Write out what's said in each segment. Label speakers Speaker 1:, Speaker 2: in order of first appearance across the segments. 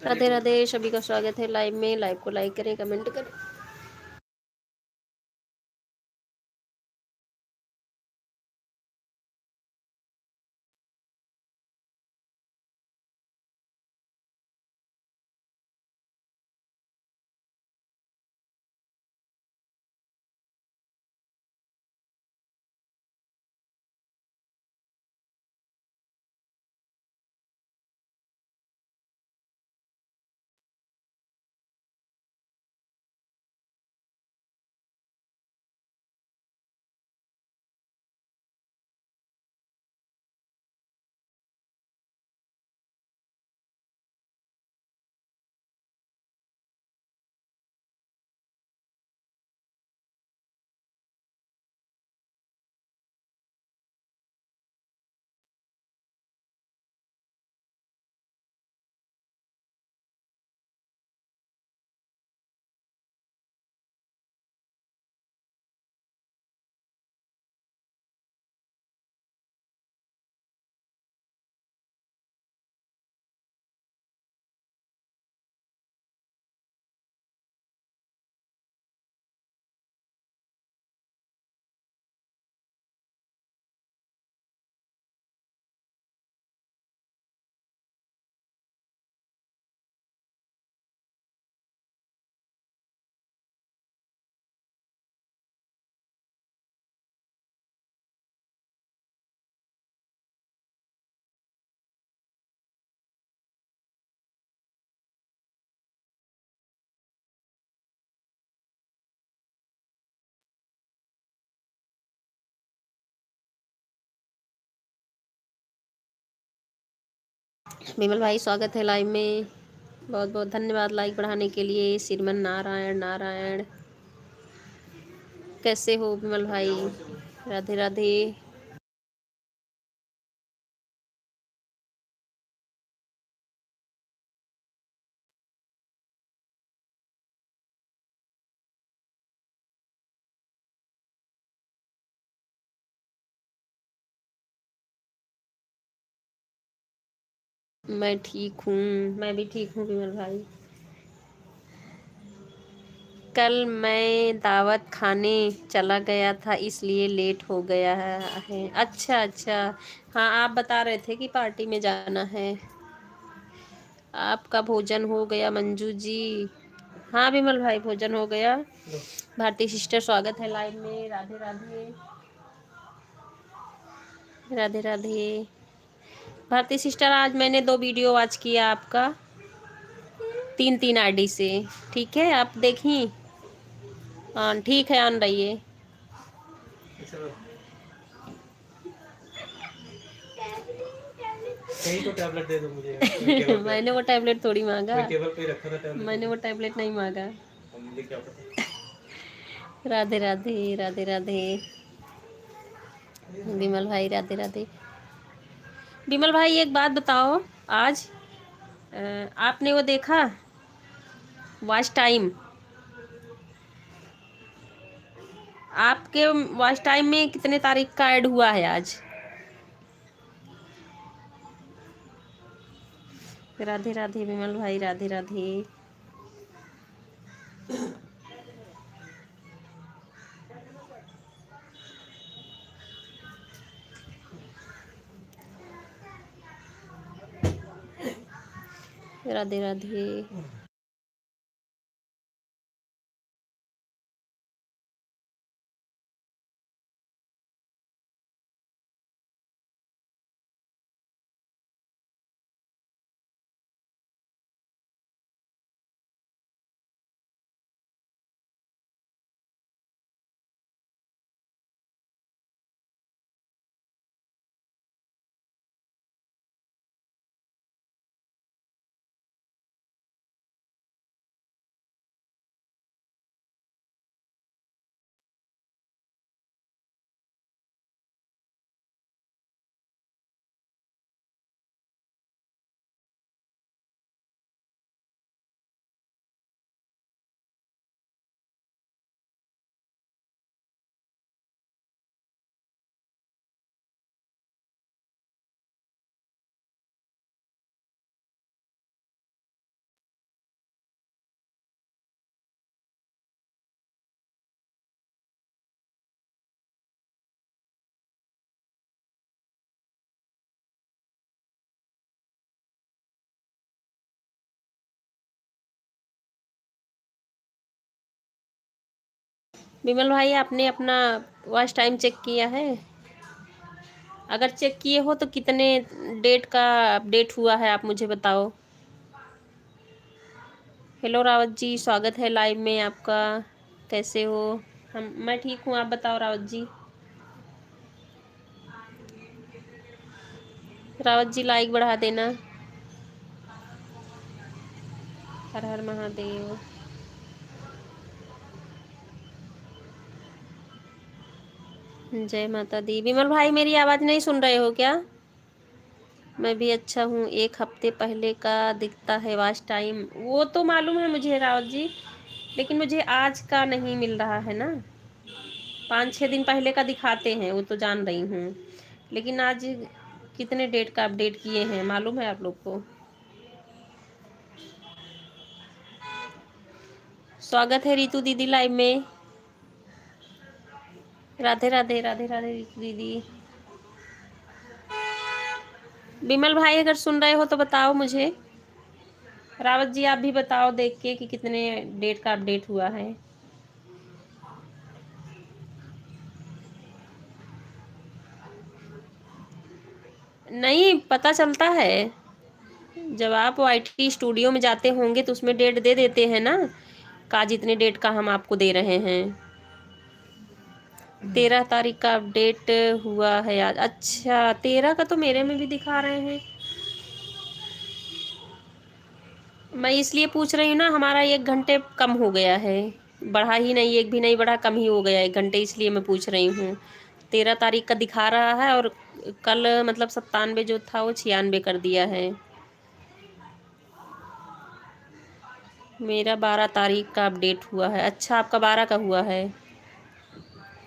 Speaker 1: राधे राधे, सभी का स्वागत है लाइव में। लाइव को लाइक करें, कमेंट करें। विमल भाई स्वागत है लाइव में। बहुत बहुत धन्यवाद लाइक बढ़ाने के लिए। श्रीमन नारायण नारायण। कैसे हो विमल भाई? राधे राधे। मैं ठीक हूँ, मैं भी ठीक हूँ विमल भाई। कल मैं दावत खाने चला गया था इसलिए लेट हो गया है। अच्छा अच्छा, हाँ आप बता रहे थे कि पार्टी में जाना है। आपका भोजन हो गया मंजू जी? हाँ विमल भाई भोजन हो गया। भारती सिस्टर स्वागत है लाइव में। राधे राधे। राधे राधे। भारती सिस्टर आज मैंने 2 वीडियो वॉच किया आपका, 3 आईडी से। ठीक है आप देखी? हाँ ठीक है, ऑन रहिए।
Speaker 2: कहीं तो टैबलेट दे दो मुझे।
Speaker 1: मैंने वो टैबलेट थोड़ी मांगा,
Speaker 2: टेबल पे रखा था टैबलेट।
Speaker 1: मैंने वो टैबलेट नहीं मांगा।
Speaker 2: मुझे क्या पता।
Speaker 1: राधे राधे। राधे राधे विमल भाई। राधे राधे। विमल भाई एक बात बताओ, आज आपने वो देखा वॉच टाइम? आपके वॉच टाइम में कितने तारीख का ऐड हुआ है आज? राधे राधे विमल भाई। राधे राधे। राधे राधे। विमल भाई, आपने अपना वॉच टाइम चेक किया है? अगर चेक किए हो तो कितने डेट का अपडेट हुआ है आप मुझे बताओ। हेलो रावत जी, स्वागत है लाइव में आपका। कैसे हो? मैं ठीक हूँ, आप बताओ रावत जी। रावत जी लाइक बढ़ा देना। हर हर महादेव। जय माता दी। विमल भाई, मेरी आवाज़ नहीं सुन रहे हो क्या? मैं भी अच्छा हूँ। एक हफ्ते पहले का दिखता है वॉच टाइम, वो तो मालूम है मुझे रावत जी, लेकिन मुझे आज का नहीं मिल रहा है ना। 5-6 दिन पहले का दिखाते हैं, वो तो जान रही हूँ, लेकिन आज कितने डेट का अपडेट किए हैं मालूम है आप लोग को? स्वागत है रितु दीदी लाइव में। राधे राधे, राधे राधे रितु दीदी। विमल भाई, अगर सुन रहे हो तो बताओ मुझे। रावत जी, आप भी बताओ देख के कि कितने डेट का अपडेट हुआ है। नहीं पता चलता है, जब आप वाईटी स्टूडियो में जाते होंगे तो उसमें डेट दे देते हैं ना, का जितने डेट का हम आपको दे रहे हैं। 13 तारीख का अपडेट हुआ है आज। अच्छा, 13 का तो मेरे में भी दिखा रहे हैं। मैं इसलिए पूछ रही हूँ ना, हमारा 1 घंटे कम हो गया है, बढ़ा ही नहीं, एक भी नहीं बढ़ा, कम ही हो गया 1 घंटे, इसलिए मैं पूछ रही हूँ। 13 तारीख का दिखा रहा है, और कल मतलब 97 जो था वो 96 कर दिया है। मेरा 12 तारीख का अपडेट हुआ है। अच्छा, आपका 12 का हुआ है।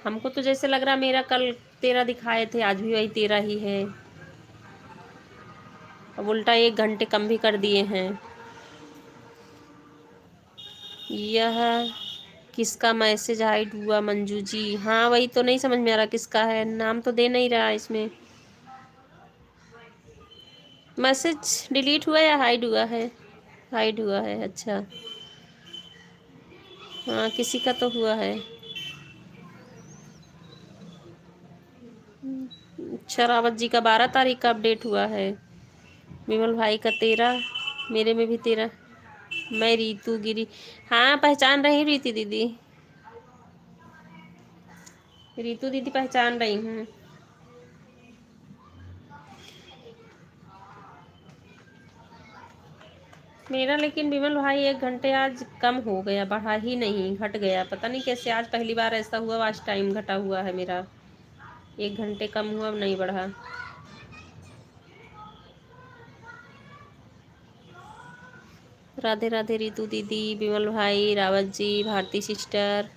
Speaker 1: हमको तो जैसे लग रहा मेरा कल 13 दिखाए थे, आज भी वही 13 ही है। अब उल्टा 1 घंटे कम भी कर दिए हैं। यह किसका मैसेज हाइड हुआ मंजू जी? हाँ, वही तो नहीं समझ में आ रहा किसका है, नाम तो दे नहीं रहा इसमें। मैसेज डिलीट हुआ या हाइड हुआ है? हाइड हुआ है, अच्छा। हाँ, किसी का तो हुआ है। अच्छा, रावत जी का 12 तारीख का अपडेट हुआ है, विमल भाई का 13, मेरे में भी 13। मैं रीतू गिरी। हाँ, पहचान रही रीति दीदी, रीतू दीदी पहचान रही हूँ। मेरा लेकिन विमल भाई 1 घंटे आज कम हो गया, बढ़ा ही नहीं, घट गया। पता नहीं कैसे, आज पहली बार ऐसा हुआ, आज टाइम घटा हुआ है मेरा। 1 घंटे कम हुआ, अब नहीं बढ़ा। राधे राधे रितु दीदी, विमल भाई, रावत जी, भारती सिस्टर।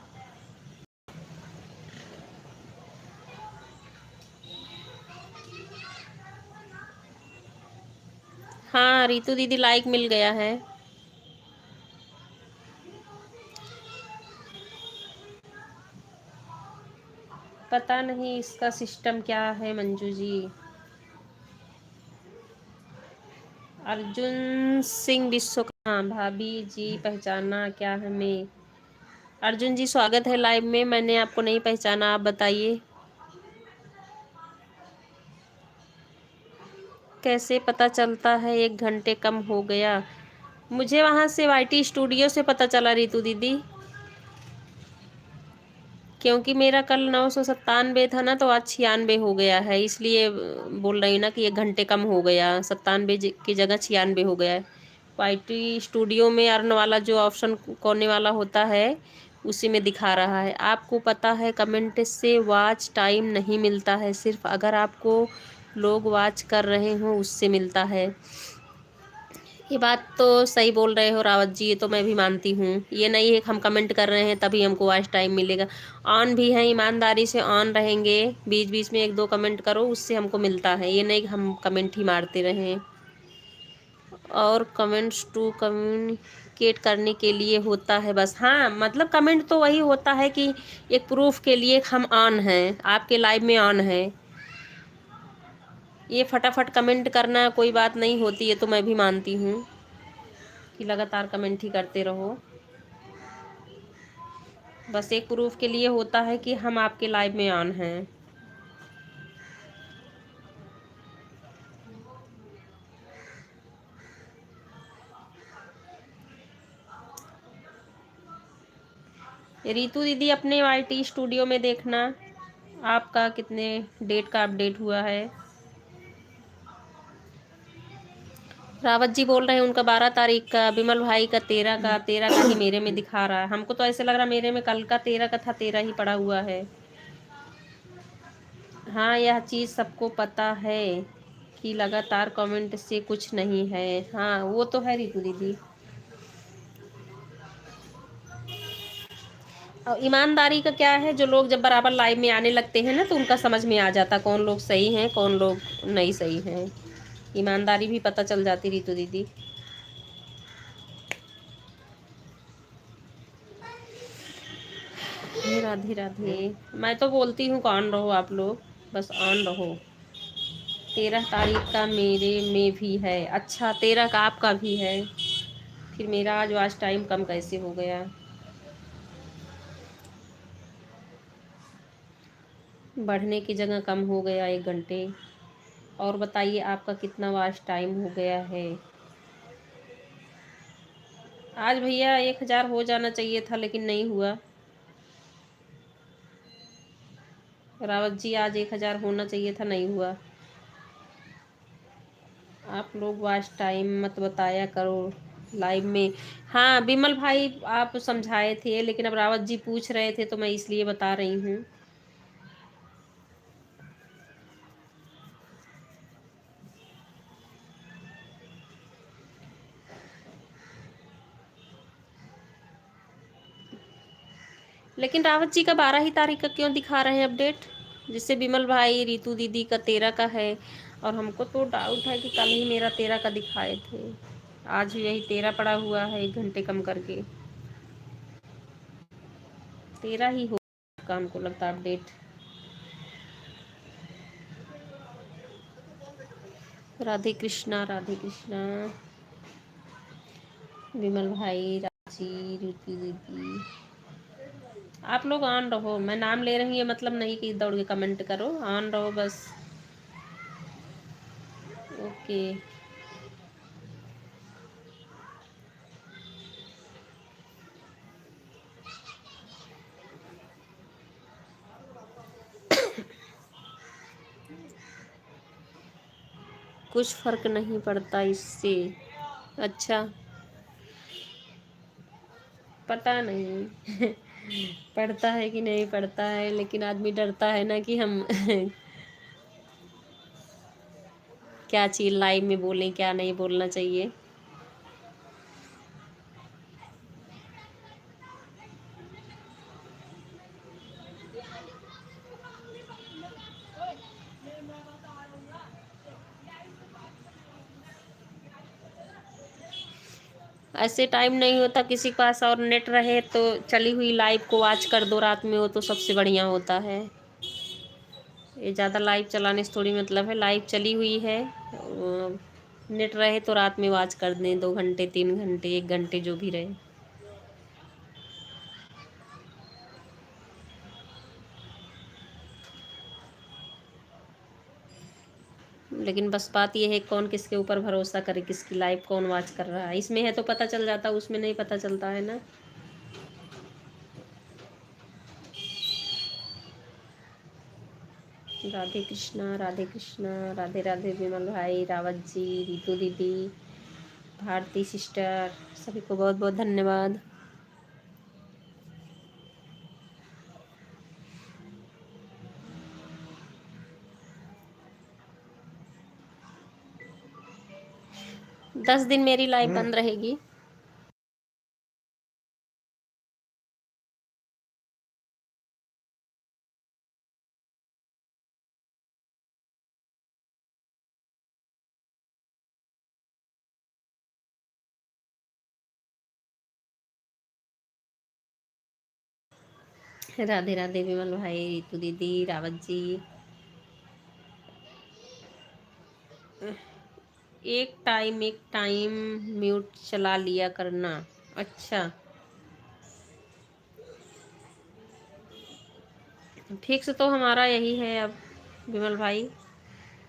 Speaker 1: हाँ, रितु दीदी लाइक मिल गया है। पता नहीं इसका सिस्टम क्या है मंजू जी। अर्जुन सिंह विश्वकर्मा, भाभी जी पहचाना क्या हमें? अर्जुन जी, स्वागत है लाइव में। मैंने आपको नहीं पहचाना, आप बताइए कैसे पता चलता है 1 घंटे कम हो गया? मुझे वहाँ से वाईटी स्टूडियो से पता चला रितु दीदी, क्योंकि मेरा कल 997 था ना, तो आज 96 हो गया है, इसलिए बोल रही ना कि 1 घंटे कम हो गया, 97 की जगह 96 हो गया है। वाईटी स्टूडियो में अर्न वाला जो ऑप्शन कोने वाला होता है, उसी में दिखा रहा है। आपको पता है कमेंट से वॉच टाइम नहीं मिलता है, सिर्फ अगर आपको लोग वॉच कर रहे हों उससे मिलता है। ये बात तो सही बोल रहे हो रावत जी, ये तो मैं भी मानती हूँ। ये नहीं है कि हम कमेंट कर रहे हैं तभी हमको वॉच टाइम मिलेगा। ऑन भी है, ईमानदारी से ऑन रहेंगे, बीच बीच में 1-2 कमेंट करो, उससे हमको मिलता है। ये नहीं कि हम कमेंट ही मारते रहें। और कमेंट्स टू कम्युनिकेट करने के लिए होता है बस। हाँ, मतलब कमेंट तो वही होता है कि एक प्रूफ के लिए हम ऑन हैं, आपके लाइव में ऑन है। ये फटाफट कमेंट करना कोई बात नहीं होती है, तो मैं भी मानती हूँ कि लगातार कमेंट ही करते रहो। बस एक प्रूफ के लिए होता है कि हम आपके लाइव में ऑन हैं। रितु दीदी अपने YT स्टूडियो में देखना आपका कितने डेट का अपडेट हुआ है। रावत जी बोल रहे हैं उनका 12 तारीख का, विमल भाई का 13 का, 13 का ही मेरे में दिखा रहा है। हमको तो ऐसे लग रहा मेरे में कल का 13 का था, 13 ही पड़ा हुआ है। हाँ, यह चीज़ सबको पता है कि लगातार कमेंट से कुछ नहीं है। हाँ वो तो है रितु दीदी। और ईमानदारी का क्या है, जो लोग जब बराबर लाइव में आने लगते हैं ना तो उनका समझ में आ जाता कौन लोग सही हैं कौन लोग नहीं सही हैं। ईमानदारी भी पता चल जाती रितु दीदी। राधे राधे। मैं तो बोलती हूँ ऑन रहो आप लोग, बस ऑन रहो। 13 तारीख का मेरे में भी है। अच्छा 13 का आपका भी है, फिर मेरा आज टाइम कम कैसे हो गया। बढ़ने की जगह कम हो गया 1 घंटे। और बताइए आपका कितना वाच टाइम हो गया है। आज भैया 1000 हो जाना चाहिए था लेकिन नहीं हुआ। रावत जी आज 1000 होना चाहिए था, नहीं हुआ। आप लोग वाच टाइम मत बताया करो लाइव में। हाँ बिमल भाई आप समझाए थे, लेकिन अब रावत जी पूछ रहे थे तो मैं इसलिए बता रही हूँ। लेकिन रावत जी का 12 ही तारीख का क्यों दिखा रहे हैं अपडेट, जिससे विमल भाई रितु दीदी का 13 का है। और हमको तो डाउट है कि कल ही मेरा 13 का दिखाए थे, आज भी यही 13 पड़ा हुआ है 1 घंटे कम करके। 13 ही हो का हमको लगता अपडेट। राधे कृष्णा राधे कृष्णा। विमल भाई, राजी, रितु दीदी, आप लोग ऑन रहो। मैं नाम ले रही हूँ मतलब नहीं कि दौड़ के कमेंट करो, ऑन रहो बस। ओके। कुछ फर्क नहीं पड़ता इससे। अच्छा पता नहीं पड़ता है कि नहीं पड़ता है, लेकिन आदमी डरता है ना कि हम क्या चीज़ लाइव में बोलें क्या नहीं बोलना चाहिए। ऐसे टाइम नहीं होता किसी के पास और नेट रहे तो चली हुई लाइव को वॉच कर दो, रात में हो तो सबसे बढ़िया होता है। ये ज़्यादा लाइव चलाने से थोड़ी मतलब है, लाइव चली हुई है नेट रहे तो रात में वॉच कर दें, 2 घंटे 3 घंटे 1 घंटे जो भी रहे। लेकिन बस बात यह है कौन किसके ऊपर भरोसा करे, किसकी लाइव कौन वॉच कर रहा है। इसमें है तो पता चल जाता, उसमें नहीं पता चलता है ना। राधे कृष्णा राधे कृष्णा। राधे राधे विमल भाई, रावत जी, रितु दीदी, भारती सिस्टर, सभी को बहुत बहुत धन्यवाद। दस दिन मेरी लाइव बंद रहेगी। राधे राधे विमल भाई, रितु दीदी, रावत जी। एक टाइम म्यूट चला लिया करना। अच्छा फिक्स तो हमारा यही है अब विमल भाई।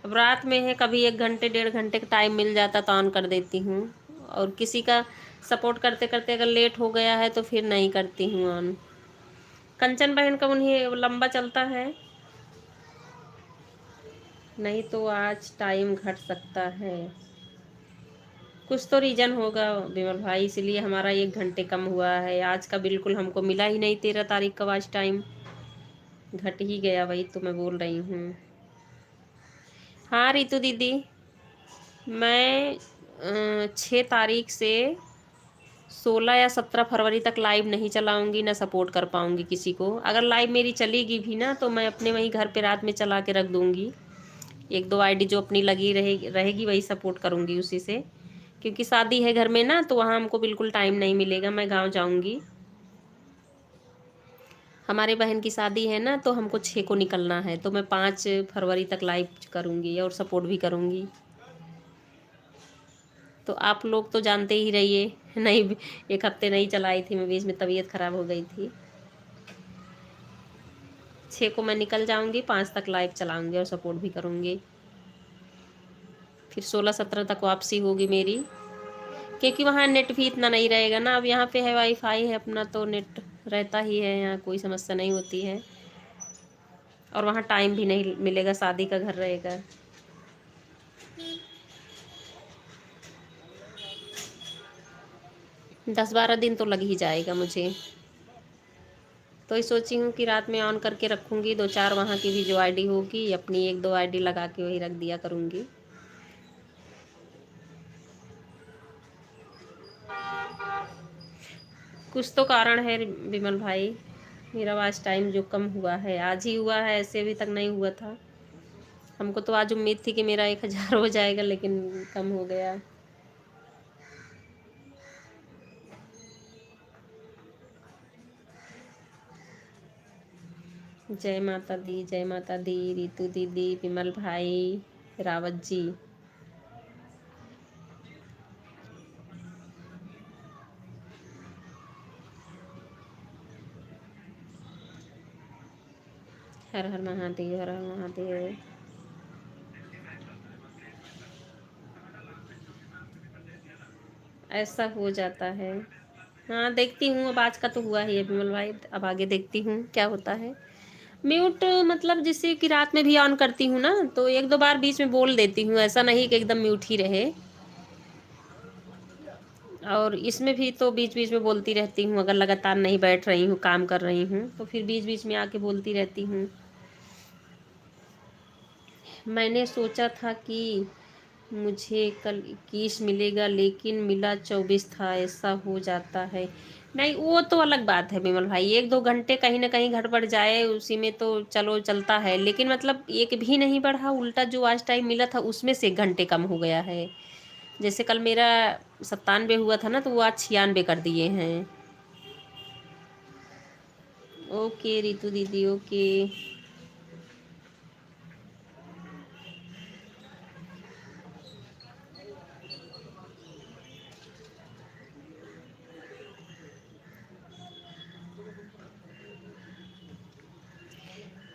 Speaker 1: अब रात में है, कभी 1 घंटे 1.5 घंटे का टाइम मिल जाता तो ऑन कर देती हूँ, और किसी का सपोर्ट करते करते अगर लेट हो गया है तो फिर नहीं करती हूँ ऑन। कंचन बहन का उन्हें लंबा चलता है, नहीं तो आज टाइम घट सकता है। कुछ तो रीज़न होगा विमल भाई, इसलिए हमारा 1 घंटे कम हुआ है। आज का बिल्कुल हमको मिला ही नहीं 13 तारीख का आज टाइम, घट ही गया, वही तो मैं बोल रही हूँ। हाँ रितु दीदी, मैं 6 तारीख से 16 या 17 फरवरी तक लाइव नहीं चलाऊंगी, ना सपोर्ट कर पाऊंगी किसी को। अगर लाइव मेरी चलेगी भी ना तो मैं अपने वहीं घर पे रात में चला के रख दूंगी। 1-2 आईडी जो अपनी लगी रहेगी वही सपोर्ट करूंगी उसी से, क्योंकि शादी है घर में ना, तो वहाँ हमको बिल्कुल टाइम नहीं मिलेगा। मैं गाँव जाऊंगी, हमारे बहन की शादी है ना, तो हमको 6 को निकलना है, तो मैं 5 फरवरी तक लाइव करूंगी और सपोर्ट भी करूंगी। तो आप लोग तो जानते ही रहिए। नहीं, 1 हफ्ते नहीं चलाई थी मैं, बीच में तबीयत ख़राब हो गई थी। 6 को मैं निकल जाऊंगी, 5 तक लाइव चलाऊंगी और सपोर्ट भी करूंगी। फिर 16-17 तक वापसी होगी मेरी, क्योंकि वहाँ नेट भी इतना नहीं रहेगा ना। अब यहाँ पे है वाईफाई है अपना, तो नेट रहता ही है, यहाँ कोई समस्या नहीं होती है। और वहाँ टाइम भी नहीं मिलेगा, शादी का घर रहेगा। 10-12 दिन तो लग ही जाएगा मुझे। तो ये सोची हूँ कि रात में ऑन करके रखूँगी, 2-4 वहाँ की भी जो आईडी होगी, अपनी 1-2 आईडी लगा के वही रख दिया करूँगी। कुछ तो कारण है विमल भाई, मेरा वॉच टाइम जो कम हुआ है आज ही हुआ है, ऐसे अभी तक नहीं हुआ था। हमको तो आज उम्मीद थी कि मेरा 1000 हो जाएगा, लेकिन कम हो गया। जय माता दी, जय माता दी, रितु दीदी, विमल भाई, रावत जी। हर हर महादेव, हर हर महादेव। ऐसा हो जाता है। हाँ देखती हूँ, अब आज का तो हुआ ही है विमल भाई, अब आगे देखती हूँ क्या होता है। म्यूट मतलब जैसे कि रात में भी ऑन करती हूँ ना, तो 1-2 बार बीच में बोल देती हूँ, ऐसा नहीं कि एकदम म्यूट ही रहे। और इसमें भी तो बीच बीच में बोलती रहती हूँ, अगर लगातार नहीं बैठ रही हूँ, काम कर रही हूँ, तो फिर बीच बीच में आके बोलती रहती हूँ। मैंने सोचा था कि मुझे कल 21 मिलेगा, लेकिन मिला 24 था, ऐसा हो जाता है। नहीं, वो तो अलग बात है विमल भाई, 1-2 घंटे कहीं ना कहीं घट बढ़ जाए उसी में तो चलो चलता है, लेकिन मतलब एक भी नहीं बढ़ा, उल्टा जो आज टाइम मिला था उसमें से 1 घंटे कम हो गया है। जैसे कल मेरा 97 हुआ था ना, तो वो आज 96 कर दिए हैं। ओके रितु दीदी, ओके।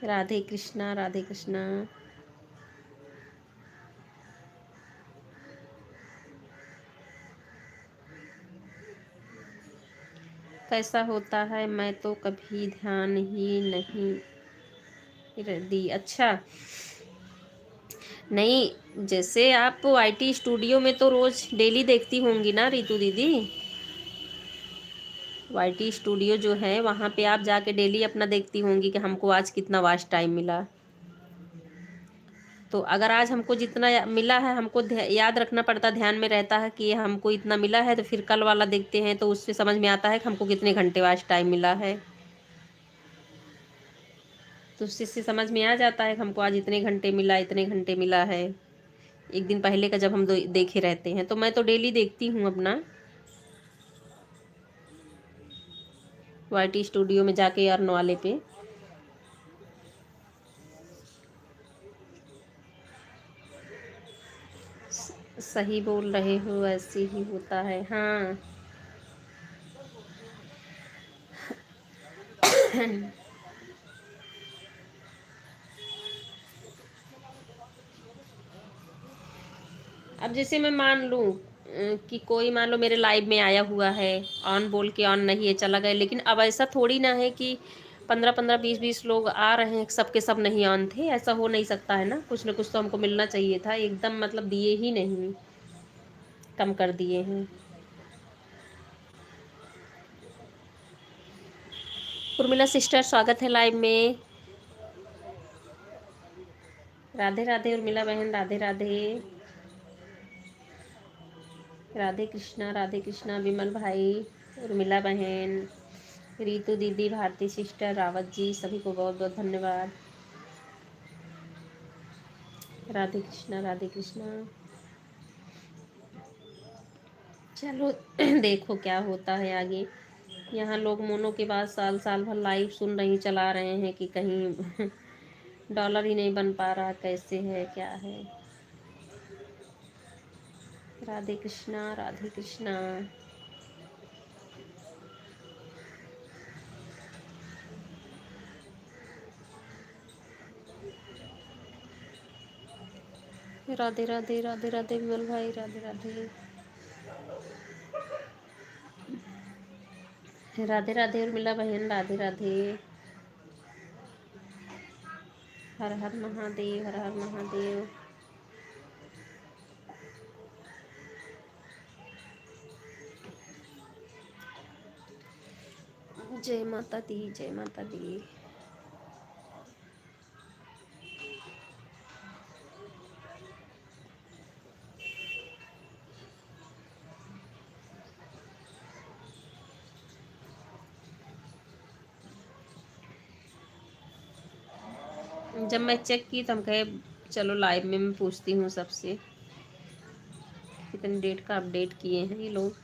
Speaker 1: राधे कृष्णा, राधे कृष्णा। कैसा होता है, मैं तो कभी ध्यान ही नहीं दी। अच्छा, नहीं जैसे आप आईटी स्टूडियो में तो रोज डेली देखती होंगी ना रितु दीदी। वाईटी स्टूडियो जो है वहाँ पे आप जाके डेली अपना देखती होंगी कि हमको आज कितना वॉच टाइम मिला। तो अगर आज हमको जितना मिला है, हमको याद रखना पड़ता, ध्यान में रहता है कि ये हमको इतना मिला है, तो फिर कल वाला देखते हैं तो उससे समझ में आता है कि हमको कितने घंटे वॉच टाइम मिला है। तो उससे समझ में आ जाता है कि हमको आज इतने घंटे मिला, इतने घंटे मिला है। एक दिन पहले का जब हम देखे रहते हैं, तो मैं तो डेली देखती हूँ अपना वाईटी स्टूडियो में जाके अर्न वाले पे। सही बोल रहे हो, ऐसे ही होता है। हाँ अब जैसे मैं मान लूँ कि कोई मान लो मेरे लाइव में आया हुआ है, ऑन बोल के ऑन नहीं है, चला गया, लेकिन अब ऐसा थोड़ी ना है कि 15-15 20-20 लोग आ रहे हैं, सबके सब नहीं ऑन थे, ऐसा हो नहीं सकता है ना। कुछ ना कुछ तो हमको मिलना चाहिए था, एकदम मतलब दिए ही नहीं, कम कर दिए हैं। उर्मिला सिस्टर स्वागत है लाइव में। राधे राधे उर्मिला बहन, राधे राधे। राधे कृष्णा विमल भाई, उर्मिला बहन, रीतू दीदी, भारती सिस्टर, रावत जी, सभी को बहुत बहुत धन्यवाद। राधे कृष्णा राधे कृष्णा। चलो देखो क्या होता है आगे। यहाँ लोग मोनो के बाद साल साल भर लाइव सुन रही चला रहे हैं कि कहीं डॉलर ही नहीं बन पा रहा, कैसे है क्या है। राधे कृष्णा राधे कृष्णा। राधे राधे राधे राधे विमल भाई, राधे राधे। राधे राधे उर्मिला बहन, राधे राधे। हर हर महादेव, हर हर महादेव। जय माता दी, जय माता दी। जब मैं चेक की तो हम कहे चलो लाइव में मैं पूछती हूँ सबसे, कितने डेट का अपडेट किए हैं ये लोग।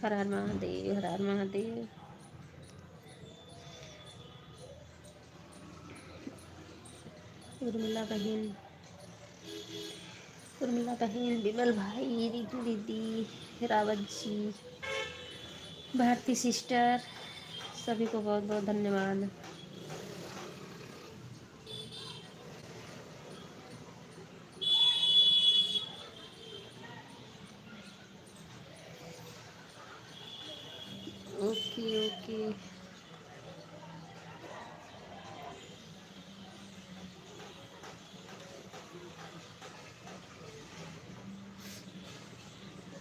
Speaker 1: हर हर महादेव, हर हर महादेव। उर्मिला बहन, उर्मिला बहन, विमल भाई, रितु दीदी, रावत जी, भारती सिस्टर, सभी को बहुत बहुत धन्यवाद। Okay okay.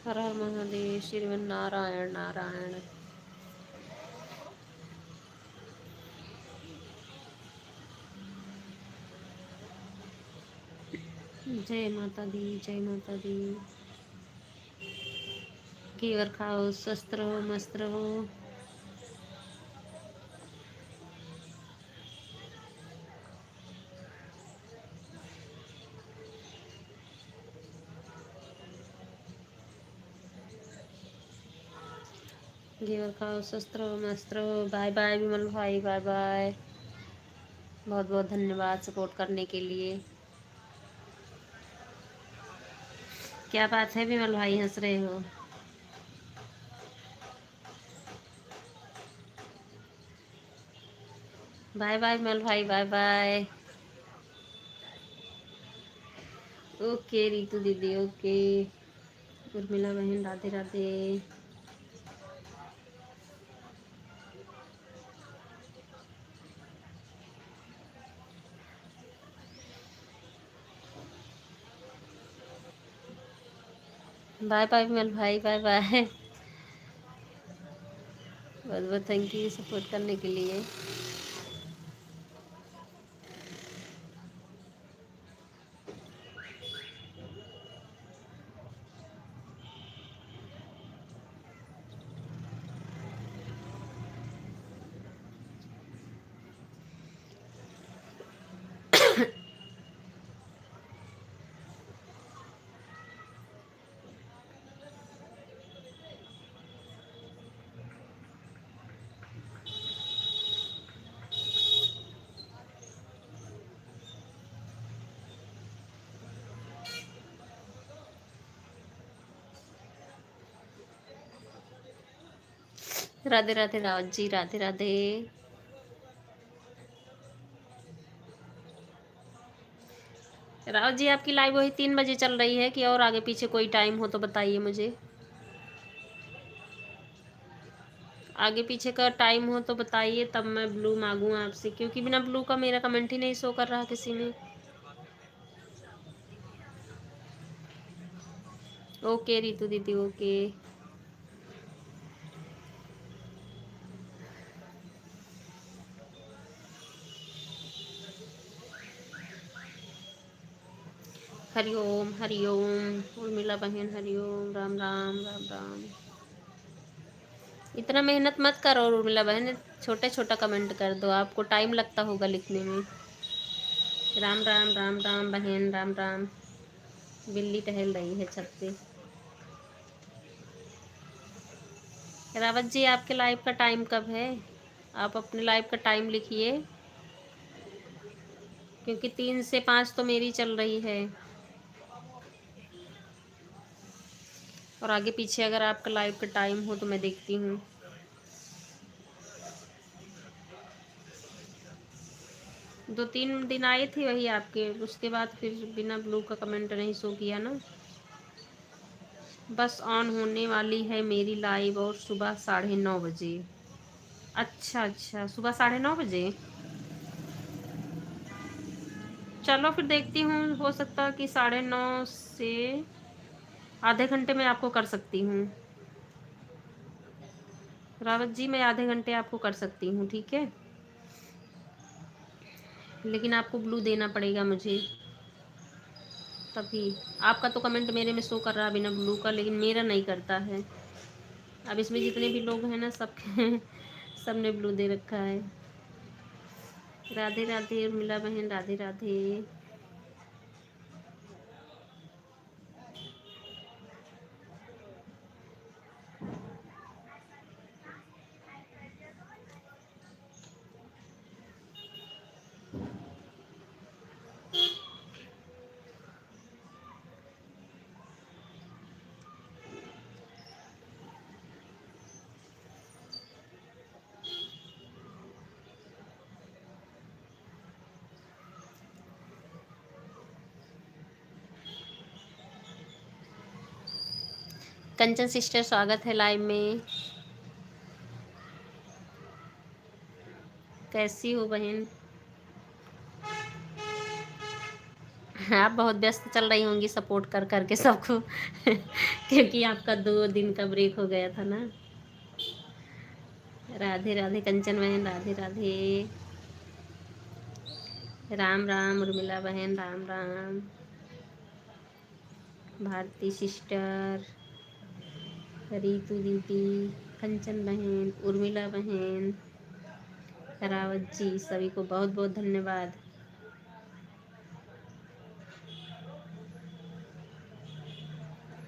Speaker 1: हर हर महादेव, श्रीमन नारायण नारायण। जय माता दी, जय माता दी। घेवर खाओ, स्वस्थ रहो, मस्त रहो। घेवर खाओ, स्वस्थ रहो, मस्त रहो। बाय बाय विमल भाई, बाय बाय। बहुत बहुत धन्यवाद सपोर्ट करने के लिए। क्या बात है विमल भाई, हंस रहे हो? बाय बाय विमल भाई, बाय बाय। ओके रीतू दीदी, ओके। उर्मिला बहन, राधे राधे। बाय बाय विमल भाई, बाय बाय। बहुत बहुत थैंक यू सपोर्ट करने के लिए। राधे राधे रावत जी, राधे राधे। राव जी आपकी लाइव वही 3 बजे चल रही है कि और आगे पीछे कोई टाइम हो तो बताइए मुझे। आगे पीछे का टाइम हो तो बताइए, तब मैं ब्लू मांगूँ आपसे, क्योंकि बिना ब्लू का मेरा कमेंट ही नहीं शो कर रहा किसी में। ओके रितु दीदी, ओके। हरिओम हरिओम, उर्मिला बहन हरिओम, राम राम राम राम। इतना मेहनत मत करो उर्मिला बहन, छोटे छोटा कमेंट कर दो, आपको टाइम लगता होगा लिखने में। राम राम राम राम बहन, राम राम। बिल्ली टहल रही है छत पे। रावत जी आपके लाइव का टाइम कब है? आप अपने लाइव का टाइम लिखिए, क्योंकि 3 से 5 तो मेरी चल रही है, और आगे पीछे अगर आपका लाइव का टाइम हो तो मैं देखती हूँ। 2-3 दिन आए थे वही आपके, उसके बाद फिर बिना ब्लू का कमेंट नहीं शो किया ना। बस ऑन होने वाली है मेरी लाइव, और सुबह 9:30 बजे। अच्छा अच्छा, सुबह 9:30 बजे। चलो फिर देखती हूँ, हो सकता है कि 9:30 से आधे घंटे में आपको कर सकती हूँ। रावत जी मैं आधे घंटे आपको कर सकती हूँ, ठीक है, लेकिन आपको ब्लू देना पड़ेगा मुझे तभी। आपका तो कमेंट मेरे में शो कर रहा है बिना ब्लू का, लेकिन मेरा नहीं करता है। अब इसमें जितने भी लोग हैं ना, सब सब ने ब्लू दे रखा है। राधे राधे उर्मिला बहन, राधे राधे। कंचन सिस्टर स्वागत है लाइव में। कैसी हो बहन? आप बहुत व्यस्त चल रही होंगी सपोर्ट कर करके सबको क्योंकि आपका 2 दिन का ब्रेक हो गया था ना। राधे राधे कंचन बहन, राधे राधे। राम राम उर्मिला बहन, राम राम। भारती सिस्टर, रीतू दीदी, कंचन बहन, उर्मिला बहन, रावत जी, सभी को बहुत बहुत धन्यवाद।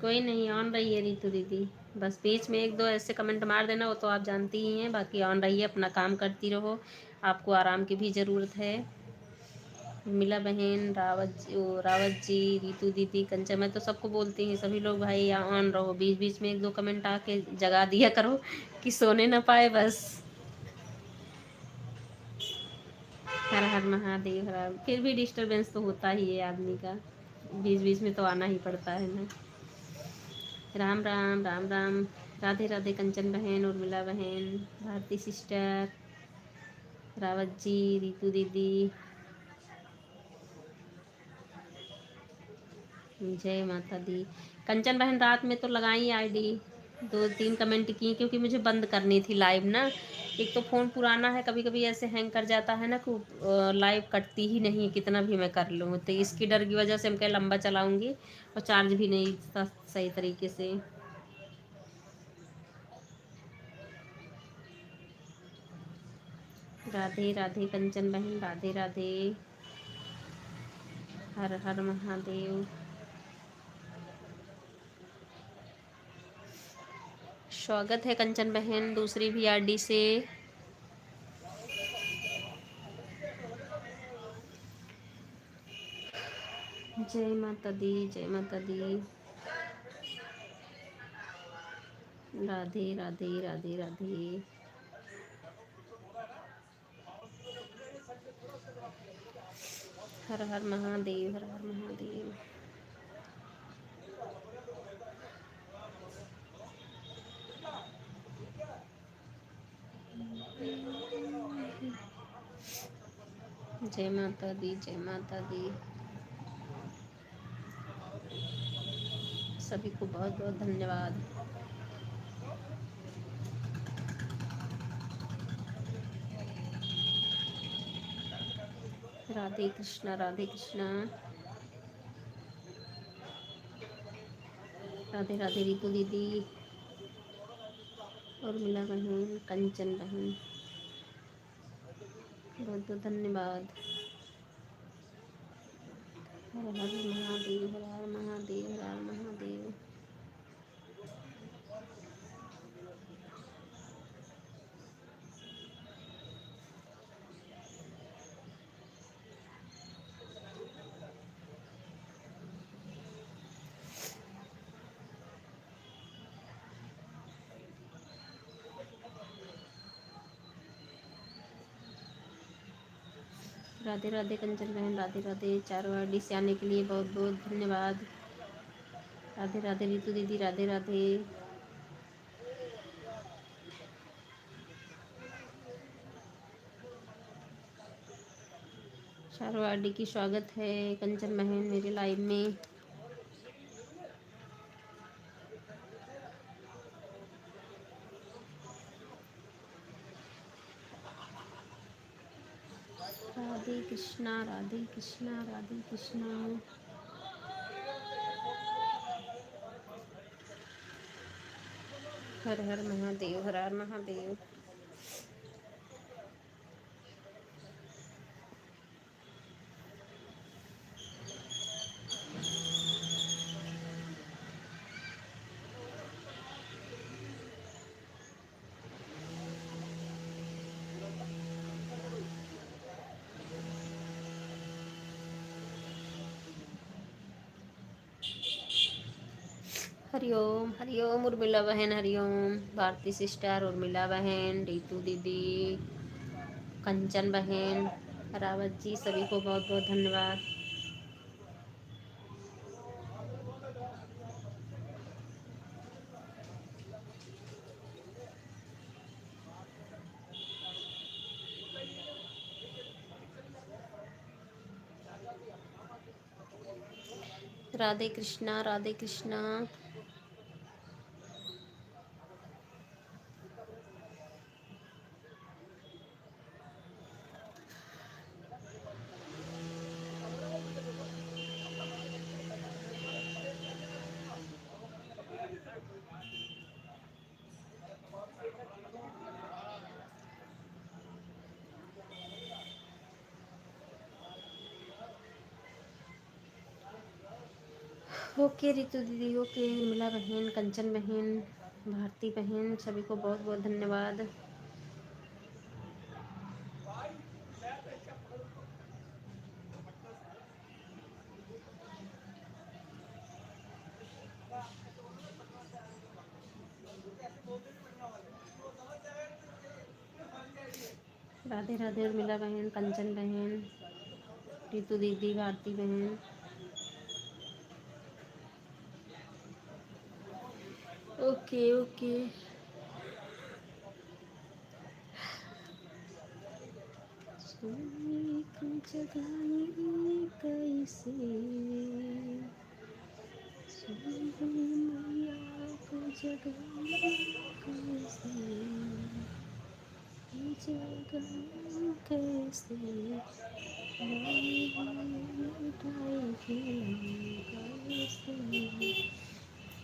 Speaker 1: कोई नहीं, ऑन रही है रीतू दीदी, बस बीच में 1-2 ऐसे कमेंट मार देना, वो तो आप जानती ही हैं। बाकी ऑन रही है, अपना काम करती रहो, आपको आराम की भी ज़रूरत है। मिला बहन, रावत जी, रीतू दीदी, कंचन, मैं तो सबको बोलती हूँ सभी लोग भाई यहाँ ऑन रहो, बीच बीच में 1-2 कमेंट आके जगा दिया करो कि सोने ना पाए बस। हर हर महादेव, हर फिर भी डिस्टरबेंस तो होता ही है आदमी का, बीच बीच में तो आना ही पड़ता है ना। राम राम राम राम। राधे राधे कंचन बहन, उर्मिला बहन, भारती सिस्टर, रावत जी, रीतू दीदी, जय माता दी। कंचन बहन रात में तो लगाई आईडी, 2-3 कमेंट की, क्योंकि मुझे बंद करनी थी लाइव ना। एक तो फ़ोन पुराना है, कभी कभी ऐसे हैंग कर जाता है ना कि लाइव कटती ही नहीं, कितना भी मैं कर लूँ, तो इसकी डर की वजह से मैं क्या लंबा चलाऊँगी, और चार्ज भी नहीं था सही तरीके से। राधे राधे कंचन बहन, राधे राधे। हर हर महादेव। स्वागत है कंचन बहन दूसरी भी आरडी से। जय माता दी, जय माता दी। राधे राधे राधे राधे। हर हर महादेव, हर हर महादेव। जय माता दी, जय माता दी। सभी को बहुत बहुत धन्यवाद। राधे कृष्णा, राधे कृष्णा। राधे राधे रितु दीदी, उर्मिला बहन, कंचन बहन, बहुत बहुत धन्यवाद। हर हर महादेव, हर हर महादेव, हर हर महादेव। राधे राधे कंचन बहन, राधे राधे। चारों आईडी से आने के लिए बहुत बहुत धन्यवाद। राधे राधे रितु दीदी, राधे राधे। चारों आईडी की स्वागत है कंचन बहन मेरे लाइव में। राधे कृष्णा, राधे कृष्णा, राधे कृष्णा। हर हर महादेव, हर हर महादेव। हरिओम, हरिओम उर्मिला बहन, हरिओम भारती सिस्टर, उर्मिला बहन, रितु दीदी, कंचन बहन, रावत जी, सभी को बहुत बहुत धन्यवाद। राधे कृष्णा, राधे कृष्णा। ओके रितु दीदी, ओके उर्मिला बहन, कंचन बहन, भारती बहन, सभी को बहुत बहुत धन्यवाद। राधे राधे उर्मिला बहन, कंचन बहन, रितु दीदी, भारती बहन। Okay okay. सोने की जगाई कैसे, सोने मैया को जगाई कैसे, जगाई कैसे, मिठाई खिलाई कैसे,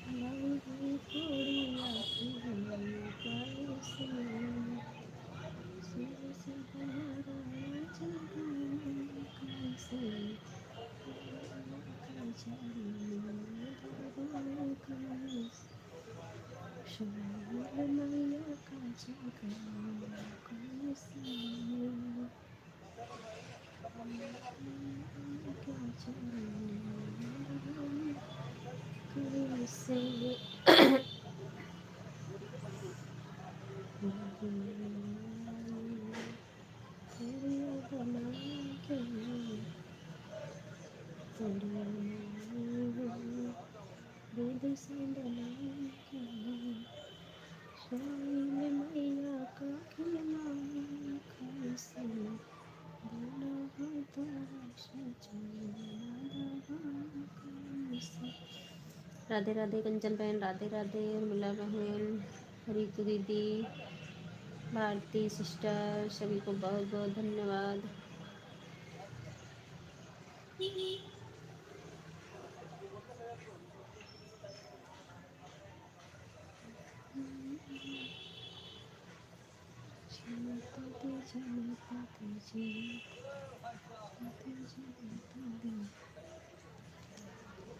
Speaker 1: लाई गई थोड़ी आती कैसे, सूरज हमारा जगाई कैसे, शोल मैया का जगाई कैसे, वेद से बनाई शैल मैया का खिलना कैसे बना तारा सजना कैसे। राधे राधे कंचन बहन, राधे राधे उर्मिला बहन, रितु दीदी, भारती सिस्टर, सभी को बहुत बहुत धन्यवाद।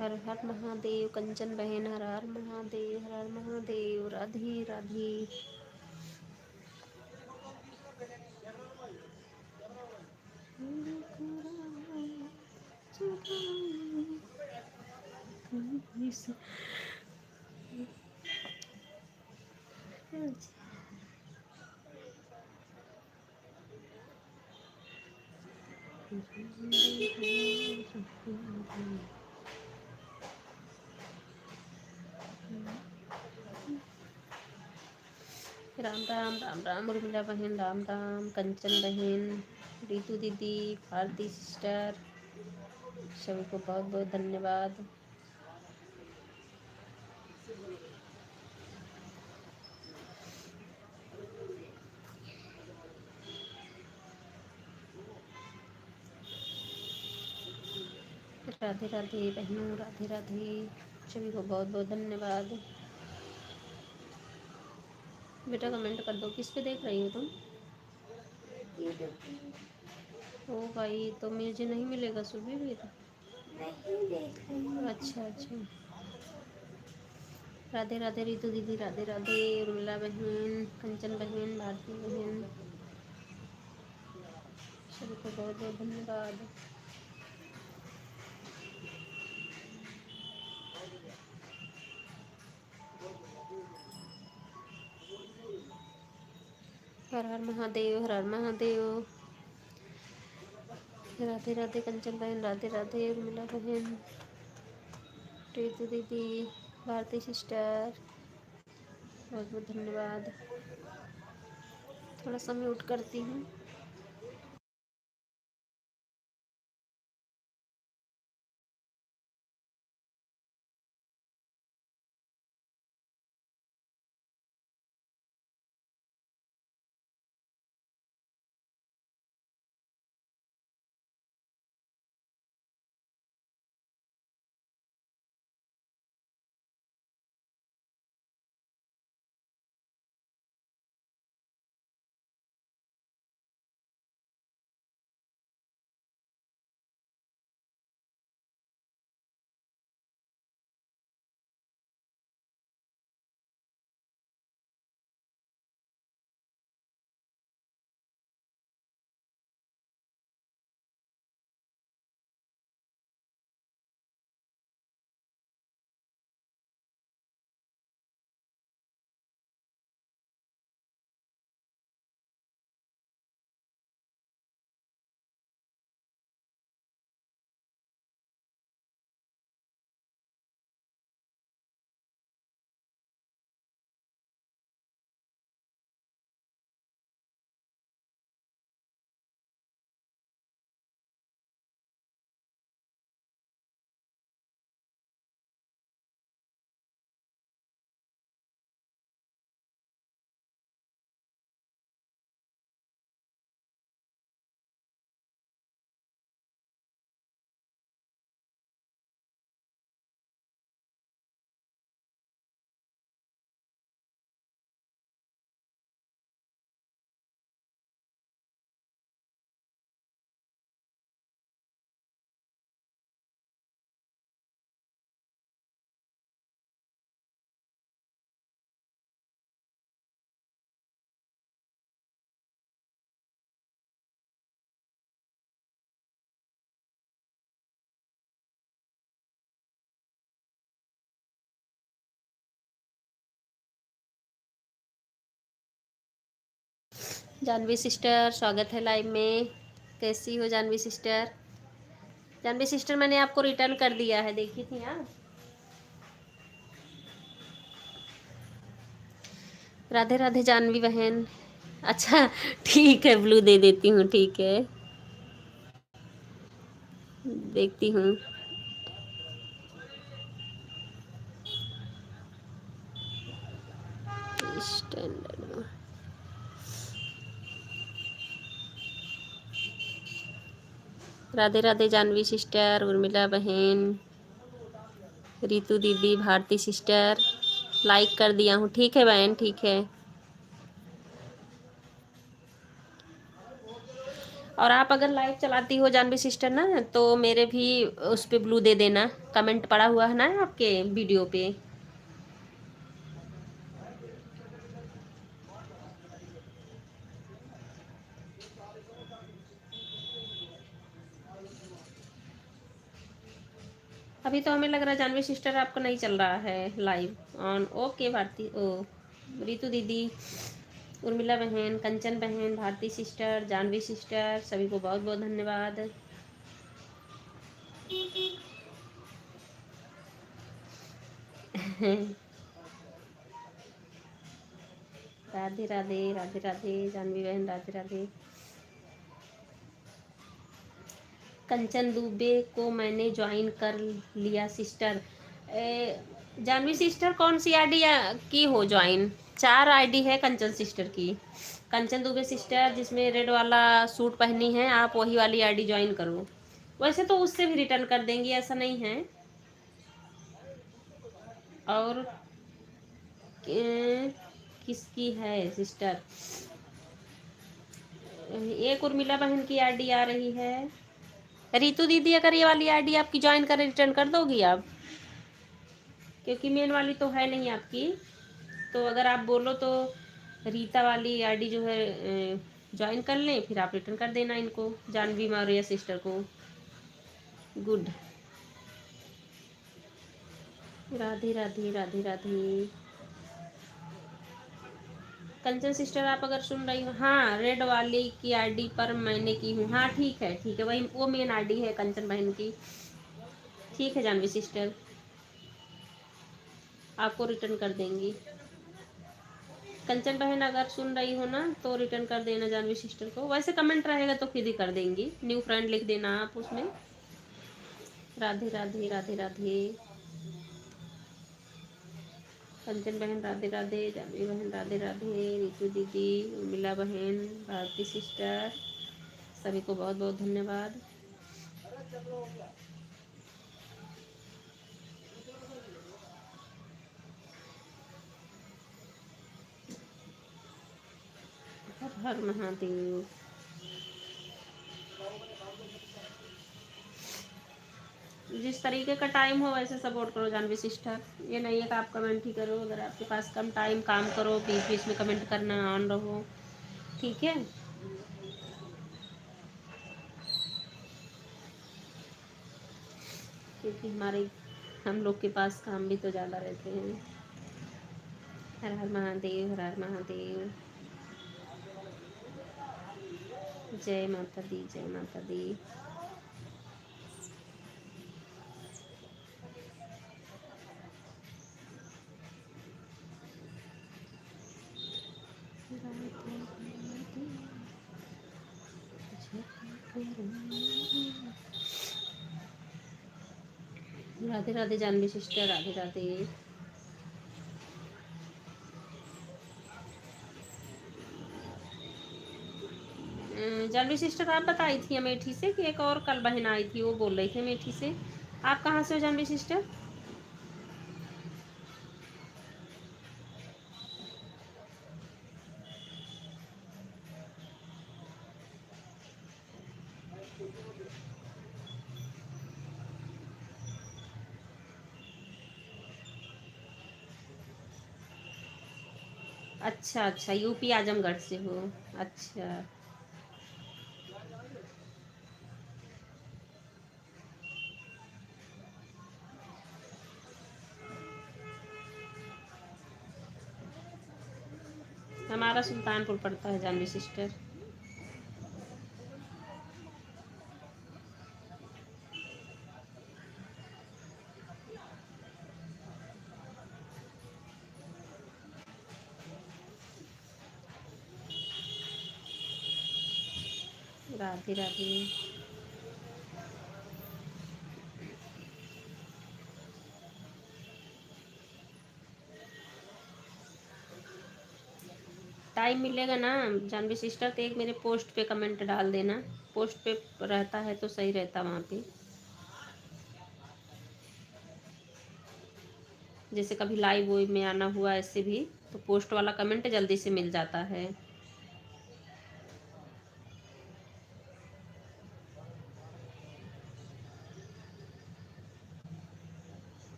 Speaker 1: हर हर महादेव कंचन बहन, हर हर महादेव, हर हर महादेव, राधे राधे। राम राम राम राम उर्मिला बहन, राम राम कंचन बहन, रितु दीदी, भारती सिस्टर, सभी को बहुत बहुत धन्यवाद। राधे राधे बहनों, राधे राधे, सभी को बहुत बहुत धन्यवाद। बेटा कमेंट कर दो, किस पे देख रही हो तुम? ओ भाई, तो मुझे नहीं मिलेगा सुबह भी?
Speaker 3: नहीं देख रही हूँ।
Speaker 1: अच्छा अच्छा। राधे राधे रितु दीदी, राधे राधे उर्मिला बहन, कंचन बहन, भारती बहन, सभी को बहुत बहुत धन्यवाद। हर हर महादेव, हर हर महादेव। राधे राधे कंचन बहन, राधे राधे उर्मिला बहन, रितु दीदी, भारती सिस्टर, बहुत बहुत धन्यवाद। थोड़ा सा म्यूट करती हूँ। जानवी सिस्टर, स्वागत है लाइव में। कैसी हो जानवी सिस्टर? जानवी सिस्टर मैंने आपको रिटर्न कर दिया है, देखी थी आप। राधे राधे जानवी बहन। अच्छा ठीक है, ब्लू दे देती हूँ, ठीक है देखती हूँ। स्टैंडर्ड। राधे राधे जानवी सिस्टर, उर्मिला बहन, रितु दीदी, भारती सिस्टर, लाइक कर दिया हूँ, ठीक है बहन, ठीक है। और आप अगर लाइव चलाती हो जानवी सिस्टर ना, तो मेरे भी उस पे ब्लू दे देना, कमेंट पड़ा हुआ है ना आपके वीडियो पे। अभी तो हमें लग रहा है जानवी सिस्टर आपका नहीं चल रहा है लाइव ऑन। ओके भारती, ओ रितु दीदी, उर्मिला बहन, कंचन बहन, भारती सिस्टर, जानवी सिस्टर, सभी को बहुत बहुत धन्यवाद। राधे राधे, राधे राधे जानवी बहन, राधे राधे। कंचन दुबे को मैंने ज्वाइन कर लिया सिस्टर। जानवी सिस्टर कौन सी आईडी की हो ज्वाइन? 4 आईडी है कंचन सिस्टर की। कंचन दुबे सिस्टर जिसमें रेड वाला सूट पहनी है, आप वही वाली आईडी ज्वाइन करो। वैसे तो उससे भी रिटर्न कर देंगी, ऐसा नहीं है। और किसकी है सिस्टर? एक उर्मिला बहन की आईडी आ रही है। रितु दीदी अगर ये वाली आईडी आपकी ज्वाइन कर रिटर्न कर दोगी आप? क्योंकि मेन वाली तो है नहीं आपकी। तो अगर आप बोलो तो रीता वाली आईडी जो है ज्वाइन कर लें, फिर आप रिटर्न कर देना इनको, जानवी मौर्य सिस्टर को। गुड। राधे राधे, राधे राधे। कंचन सिस्टर आप अगर सुन रही हो, हाँ रेड वाली की आईडी पर मैंने की हूँ। हाँ ठीक है, ठीक है, वही वो मेन आईडी है कंचन बहन की। ठीक है जानवी सिस्टर, आपको रिटर्न कर देंगी। कंचन बहन अगर सुन रही हो ना, तो रिटर्न कर देना जानवी सिस्टर को। वैसे कमेंट रहेगा तो खुद ही कर देंगी, न्यू फ्रेंड लिख देना आप उसमें। राधे राधे, राधे राधे। कंचन बहन राधे राधे, जानवी बहन राधे राधे, रितु दीदी, उर्मिला बहन, भारती सिस्टर, सभी को बहुत बहुत धन्यवाद। हर हर महादेव। जिस तरीके का टाइम हो वैसे सपोर्ट करो जानवी सिस्टर। ये नहीं है कि आप कमेंट ही करो, अगर आपके पास कम टाइम, काम करो, बीच बीच में कमेंट करना ऑन रहो, ठीक है। क्योंकि हम लोग के पास काम भी तो ज़्यादा रहते हैं। हर हर महादेव, हर हर महादेव। जय माता दी, जय माता दी। राधे राधे जानवी सिस्टर, राधे राधे। जानवी सिस्टर आप बताई थी अमेठी से कि एक और कल बहन आई थी, वो बोल रही थी अमेठी से। आप कहाँ से हो जानवी सिस्टर? अच्छा अच्छा, यूपी आजमगढ़ से हो। अच्छा हमारा सुल्तानपुर पड़ता है जानवी सिस्टर। राधे राधे। टाइम मिलेगा ना जानवी सिस्टर तो एक मेरे पोस्ट पे कमेंट डाल देना। पोस्ट पे रहता है तो सही रहता वहाँ पे। जैसे कभी लाइव वो में आना हुआ ऐसे भी तो पोस्ट वाला कमेंट जल्दी से मिल जाता है।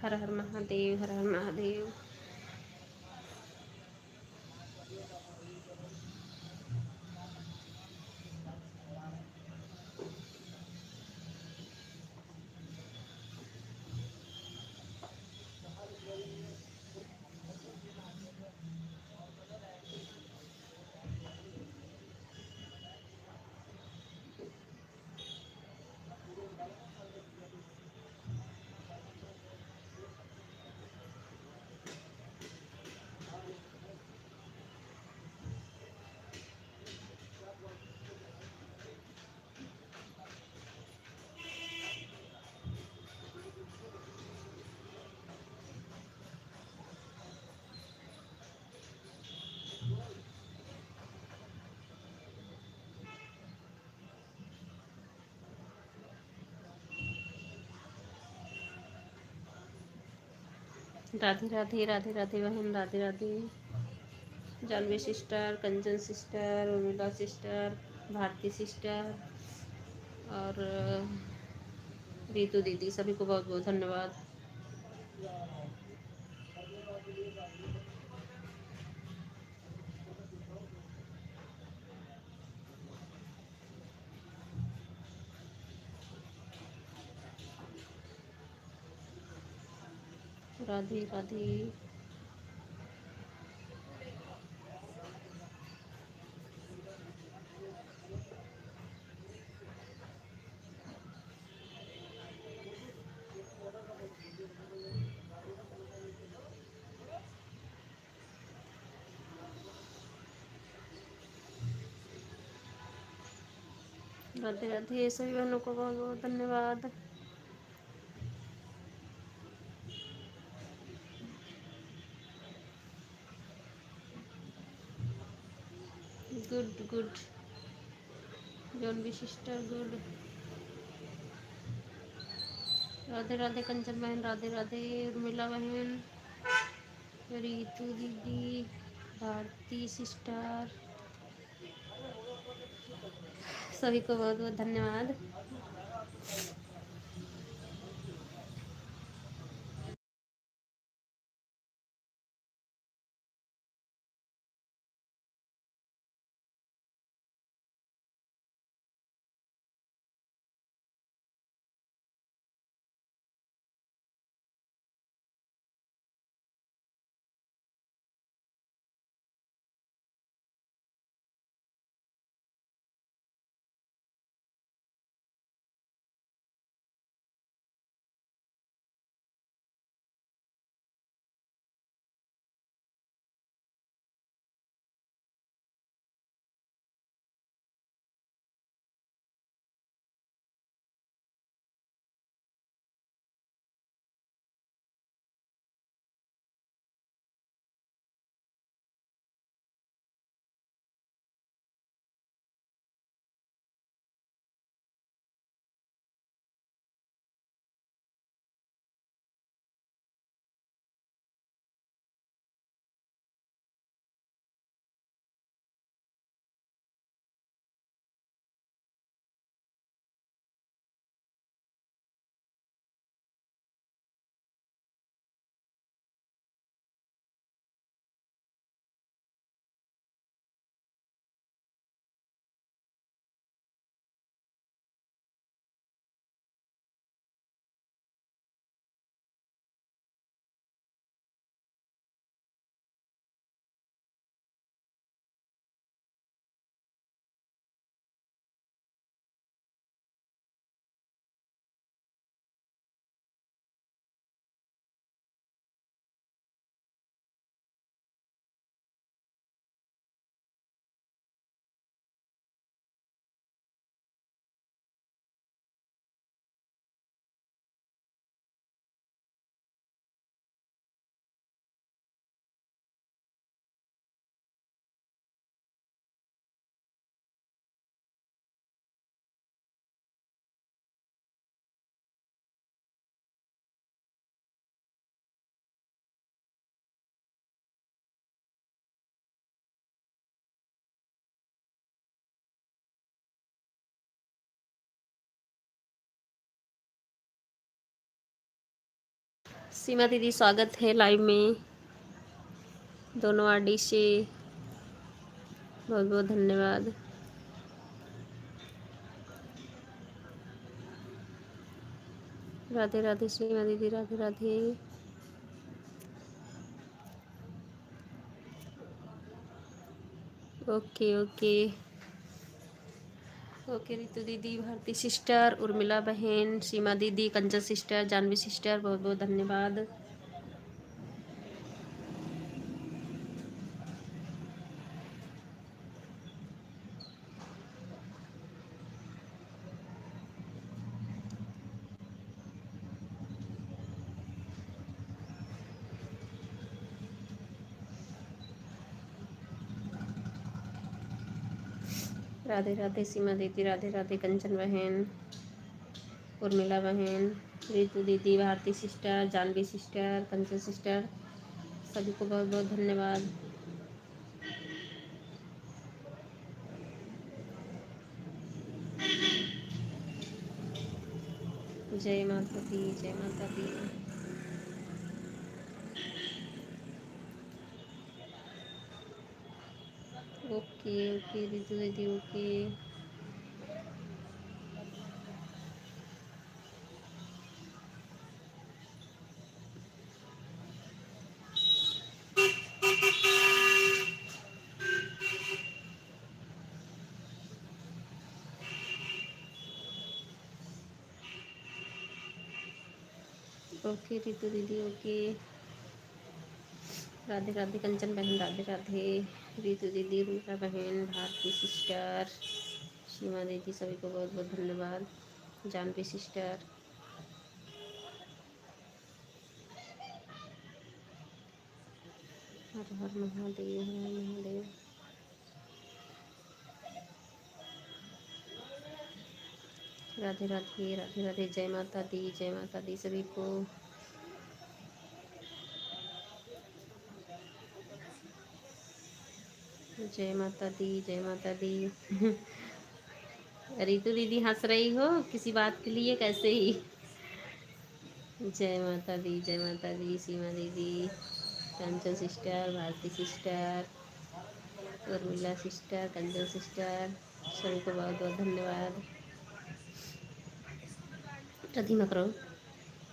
Speaker 1: हर हर महादेव, हर हर महादेव। राधे राधे, राधे राधे बहन, Radhe Radhe. Janvi sister, Kanchan sister, Urmila sister, Bharti sister और रीतू दीदी, सभी को बहुत बहुत धन्यवाद। राधे राधे। राधे राधे, सभी बहनों को बहुत बहुत धन्यवाद। Good good. Janvi sister good. Radhe Radhe Kanchan बहन, राधे राधे उर्मिला बहन, रीतू दीदी, भारती सिस्टर, सभी को बहुत बहुत धन्यवाद। सीमा दीदी स्वागत है लाइव में, दोनों आरडी से बहुत बहुत धन्यवाद। राधे राधे सीमा दीदी, Radhe Radhe. Okay okay okay Ritu दीदी, भारती सिस्टर, उर्मिला बहन, सीमा दीदी, कंचन सिस्टर, जानवी सिस्टर, बहुत बहुत धन्यवाद। राधे राधे सीमा दीदी, राधे राधे कंचन बहन, उर्मिला बहन, रितु दीदी, Bharti sister, Janvi sister, Kanchan sister, सभी को बहुत बहुत धन्यवाद। जय माता दी, जय माता दी। ओके ओके रितु दीदी, ओके। ओके रितु दीदी, ओके। राधे राधे कंचन बहन, राधे राधे रितु दीदी, रूपा बहन, भारती सिस्टर, सीमा दीदी, सभी को बहुत बहुत धन्यवाद। जानवी सिस्टर, हर हर महादेव, हर हर महादेव। राधे राधे, राधे राधे, जय माता दी, जय माता दी सभी को। जय माता दी, जय माता दी। रितु दीदी हंस रही हो किसी बात के लिए, कैसे ही। जय माता दी, जय माता दी सीमा दीदी, Kanchan sister, Bharti sister, Urmila sister, Kanchan sister, सभी को बहुत बहुत धन्यवाद। प्रतिमा करो।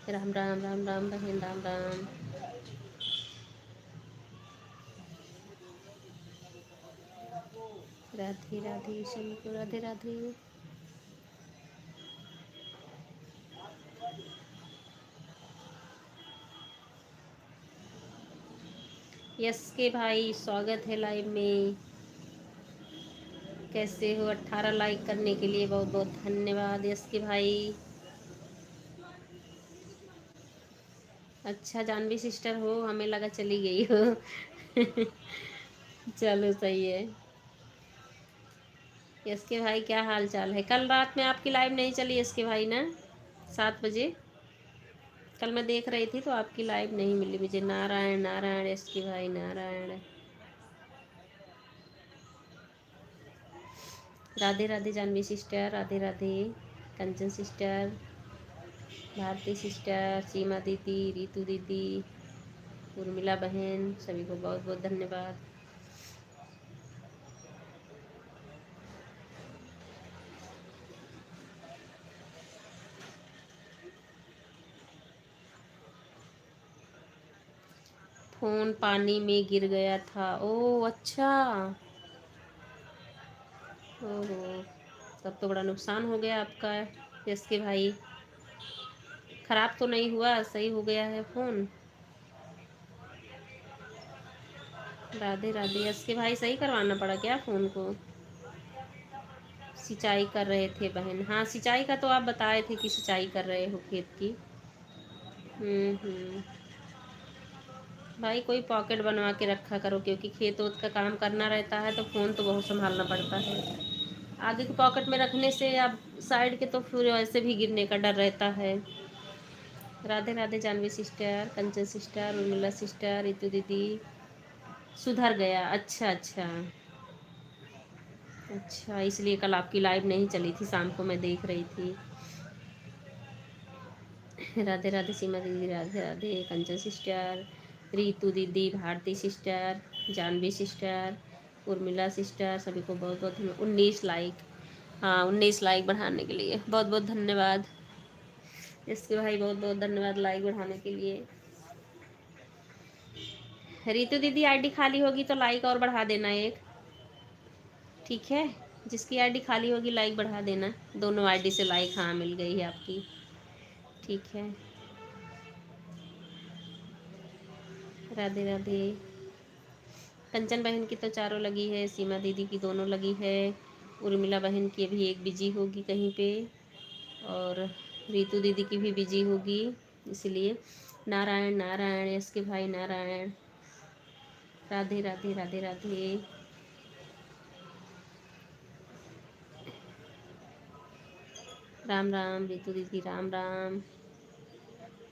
Speaker 1: राम राम, राम राम बहन, राम राम। राधे राधे सभी को, राधे राधे। यस के भाई, स्वागत है लाइव में। कैसे हो? 18 लाइक करने के लिए बहुत बहुत धन्यवाद यस के भाई। अच्छा जानवी सिस्टर हो, हमें लगा चली गई हो। चलो सही है। यस के भाई, क्या हाल चाल है? कल रात में आपकी लाइव नहीं चली यस के भाई ना, 7 बजे। कल मैं देख रही थी तो आपकी लाइव नहीं मिली मुझे। नारायण नारायण यस के भाई, Narayan. Radhe Radhe Janvi sister, Radhe Radhe Kanchan sister, Bharti sister, सीमा दीदी, रितु दीदी, उर्मिला बहन, सभी को बहुत बहुत धन्यवाद। फोन पानी में गिर गया था। ओह अच्छा, ओहो, तब तो बड़ा नुकसान हो गया आपका यस के भाई। खराब तो नहीं हुआ, सही हो गया है फ़ोन। राधे राधे यस के भाई, सही करवाना पड़ा क्या फ़ोन को? सिंचाई कर रहे थे बहन, हाँ सिंचाई का तो आप बताए थे कि सिंचाई कर रहे हो खेत की। हम्म। भाई कोई पॉकेट बनवा के रखा करो, क्योंकि खेत वोत का काम करना रहता है तो फ़ोन तो बहुत संभालना पड़ता है। आगे के पॉकेट में रखने से आप साइड के तो फिर वैसे भी गिरने का डर रहता है। Radhe Radhe Janvi sister, Kanchan sister, Urmila sister, Ritu दीदी। सुधर गया, अच्छा अच्छा। अच्छा इसलिए कल आपकी लाइव नहीं चली थी, शाम को मैं देख रही थी। राधे राधे सीमा दीदी, राधे राधे कंचन सिस्टर, रीतू दीदी, Bharti sister, Janvi sister, Urmila sister, सभी को बहुत बहुत 19 लाइक, हाँ 19 लाइक बढ़ाने के लिए बहुत बहुत धन्यवाद। इसके भाई बहुत बहुत धन्यवाद लाइक बढ़ाने के लिए। रीतू दीदी आईडी खाली होगी तो लाइक और बढ़ा देना एक, ठीक है। जिसकी आईडी खाली होगी लाइक बढ़ा देना। दोनों आईडी से लाइक, हाँ मिल गई है आपकी, ठीक है। राधे राधे। कंचन बहन की तो चारों लगी है, सीमा दीदी की दोनों लगी है, उर्मिला बहन की अभी एक बिजी होगी कहीं पे, और रीतू दीदी की भी बिजी होगी, इसलिए। नारायण नारायण, इसके भाई नारायण। राधे राधे राधे राधे। राम राम रीतू दीदी, राम राम